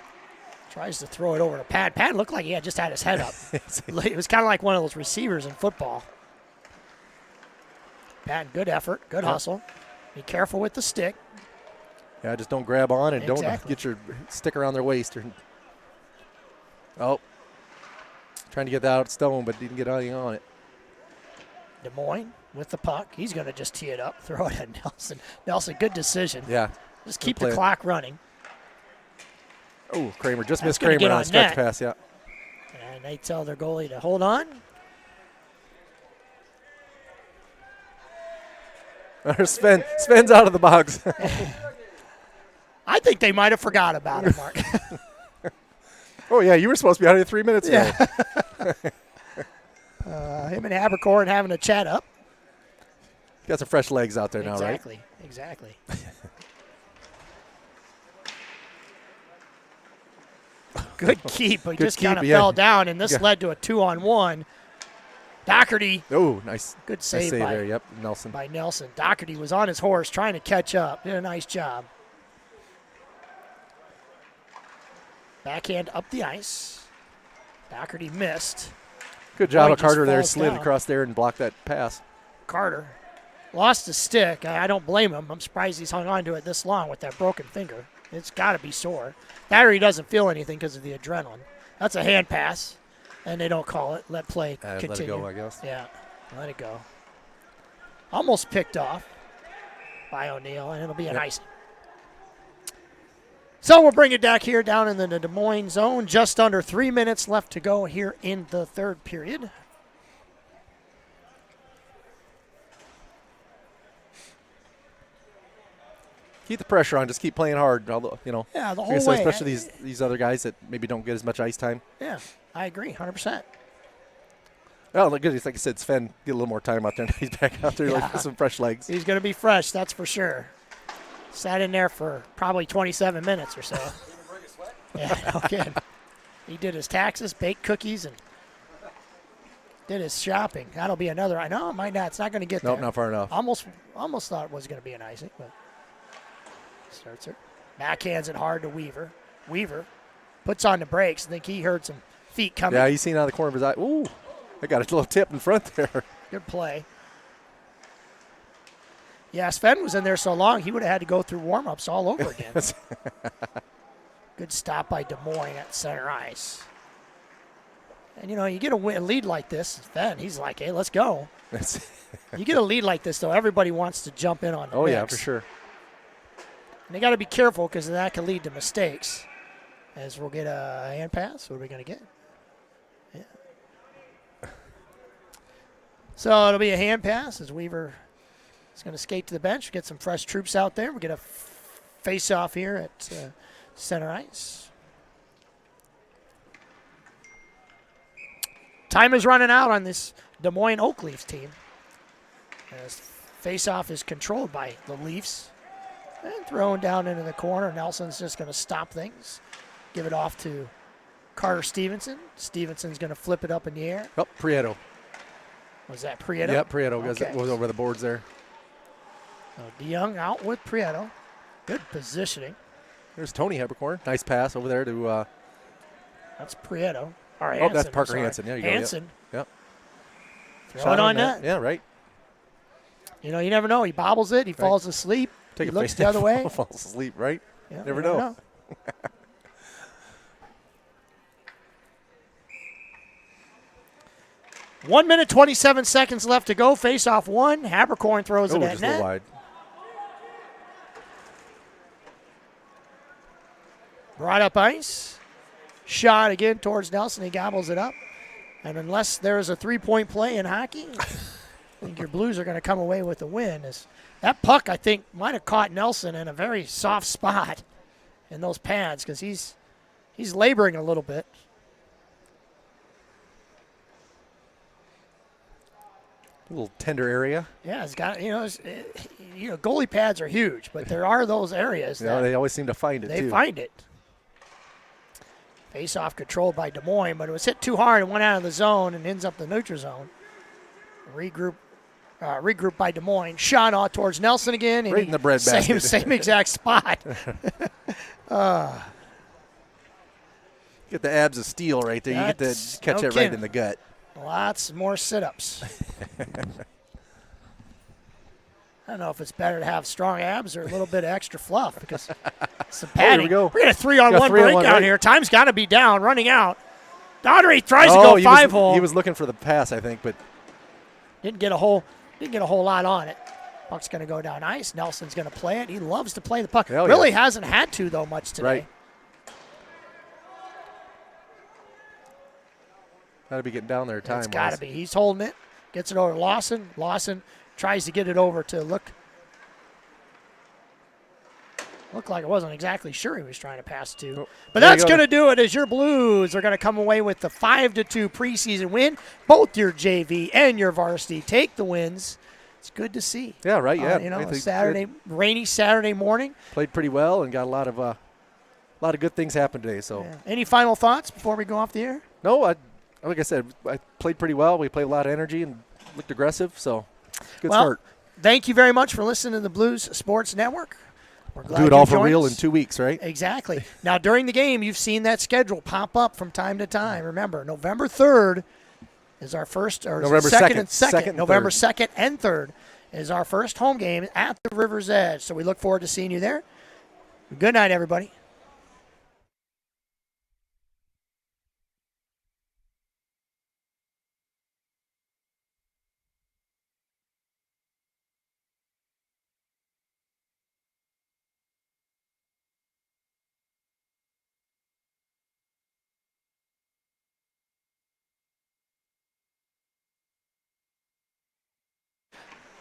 tries to throw it over to Pat. Pat looked like he had just had his head up. It was kind of like one of those receivers in football. Pat, good effort, good hustle. Be careful with the stick. Yeah, just don't grab on and don't get your stick around their waist. Trying to get that out stone, but didn't get anything on it. Des Moines with the puck. He's going to just tee it up, throw it at Nelson. Nelson, good decision. Yeah. Just keep the clock running. Oh, Kramer. Just missed Kramer on a stretch pass, yeah. And they tell their goalie to hold on. Sven's out of the box. I think they might have forgot about it, Mark. Oh, yeah, you were supposed to be out here 3 minutes ago. Him and Habercorn having a chat up. Got some fresh legs out there now, right? Exactly. Good keep, but he just kind of fell down, and this led to a 2-on-1. Doherty. Oh, nice. Good save there, yep, Nelson. By Nelson. Doherty was on his horse trying to catch up. Did a nice job. Backhand up the ice. Doherty missed. Good job of Carter there. Slid across there and blocked that pass. Carter lost his stick. I don't blame him. I'm surprised he's hung on to it this long with that broken finger. It's got to be sore. That or he doesn't feel anything because of the adrenaline. That's a hand pass, and they don't call it. Let play continue. Let it go, I guess. Yeah, let it go. Almost picked off by O'Neill, and it'll be an icing. So we'll bring it back here down in the Des Moines zone. Just under 3 minutes left to go here in the third period. Keep the pressure on. Just keep playing hard. Although, yeah, the whole way. Especially these other guys that maybe don't get as much ice time. Yeah, I agree, 100%. Well, like I said, Sven get a little more time out there. He's back out there with some fresh legs. He's going to be fresh, that's for sure. Sat in there for probably 27 minutes or so. Yeah, no kidding. He did his taxes, baked cookies, and did his shopping. That'll be another. I know it might not. It's not going to get there. Nope, not far enough. Almost thought it was going to be an icing, but starts it. Backhands it hard to Weaver. Weaver puts on the brakes. I think he heard some feet coming. Yeah, he's seen out of the corner of his eye. Ooh, I got a little tip in front there. Good play. Yeah, Sven was in there so long, he would have had to go through warm-ups all over again. Good stop by Des Moines at center ice. And, you get a lead like this, Sven, he's like, hey, let's go. You get a lead like this, though, everybody wants to jump in on the mix. Yeah, for sure. And they got to be careful because that can lead to mistakes. As we'll get a hand pass. What are we going to get? Yeah. So it'll be a hand pass as Weaver is going to skate to the bench, get some fresh troops out there. We'll get a face-off here at center ice. Time is running out on this Des Moines Oak Leafs team. As face-off is controlled by the Leafs. And thrown down into the corner. Nelson's just going to stop things. Give it off to Carter Stevenson. Stevenson's going to flip it up in the air. Oh, Prieto. Was that Prieto? Yep, Prieto goes over the boards there. DeYoung out with Prieto. Good positioning. There's Tony Habercorn. Nice pass over there to. That's Prieto. All right, Hansen, that's Parker Hansen. There you go. Hansen. Yep. Throw it on that. Yeah, right. You never know. He bobbles it. He falls asleep. He looks the other way. Falls asleep, right? Yeah, never know. 1 minute, 27 seconds left to go. Face-off one. Habercorn throws it at just net. a little wide. Brought up ice. Shot again towards Nelson. He gobbles it up. And unless there is a three-point play in hockey, I think your Blues are going to come away with the win. That puck, I think, might have caught Nelson in a very soft spot in those pads because he's laboring a little bit. A little tender area. Yeah, it's got goalie pads are huge, but there are those areas. Yeah, they always seem to find it. They find it. Face-off controlled by Des Moines, but it was hit too hard and went out of the zone and ends up the neutral zone. Regroup by Des Moines. Shot out towards Nelson again. Right in the breadbasket. Same exact spot. Get the abs of steel right there. You get to catch it right in the gut. Lots more sit-ups. I don't know if it's better to have strong abs or a little bit of extra fluff because some padding. Here we go. We're going to 3-on-1 breakout here. Time's got to be down, running out. Daugherty tries to go 5-hole. He was looking for the pass, I think, but didn't get a whole lot on it. Puck's going to go down ice. Nelson's going to play it. He loves to play the puck. Really hasn't had to, though, much today. Right. Got to be getting down there time. It's got to be. He's holding it. Gets it over to Lawson. Lawson tries to get it over to looked like it wasn't exactly sure he was trying to pass to. Oh, but that's going to do it as your Blues are going to come away with the 5-2 preseason win. Both your JV and your varsity take the wins. It's good to see. Yeah, right, yeah. A rainy Saturday morning. Played pretty well and got a lot of good things happen today. So, yeah. Any final thoughts before we go off the air? No, like I said, I played pretty well. We played a lot of energy and looked aggressive, so good start. Thank you very much for listening to the Blues Sports Network. We're glad do it all for real in 2 weeks, right? Exactly. Now, during the game, you've seen that schedule pop up from time to time. Remember, November 3rd is our first, or November 2nd and 2nd. and November 3rd. 2nd and 3rd is our first home game at the River's Edge. So we look forward to seeing you there. Good night, everybody.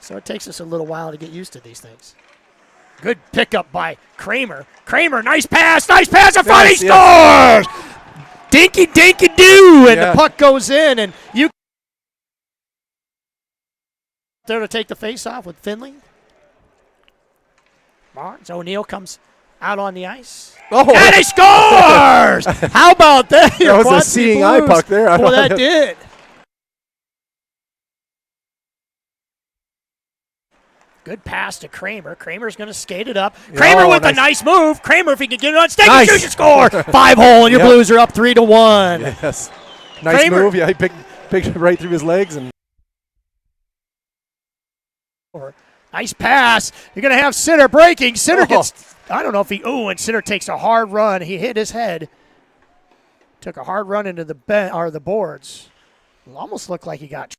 So it takes us a little while to get used to these things. Good pickup by Kramer. Kramer, nice pass up front, he scores! Dinky-dinky-doo, and the puck goes in, and you there to take the face-off with Finley. Barnes, O'Neill comes out on the ice. Oh. And he scores! How about that? That was a seeing eye puck there. Well, that did. Good pass to Kramer. Kramer's going to skate it up. Kramer with a nice move. Kramer, if he can get it on stick, he shoots and score. 5-hole, and your Blues are up 3-1. Yes. Nice move. Yeah, he picked it right through his legs. And nice pass. You're going to have Sitter breaking. Sitter gets, I don't know if and Sitter takes a hard run. He hit his head. Took a hard run into the boards. It almost looked like he got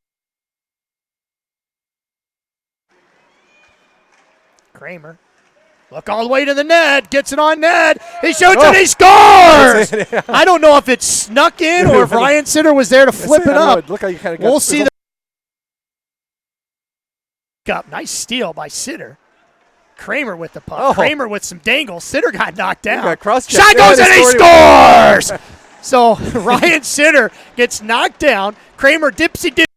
Kramer. Look all the way to the net. Gets it on net. He shoots and he scores! I don't know if it snuck in or if Ryan Sitter was there to flip it up. Look how you kind of we'll see the nice steal by Sitter. Kramer with the puck. Kramer with some dangles. Sitter got knocked down. Shot goes and he scores! So Ryan Sitter gets knocked down. Kramer dipsy-dip.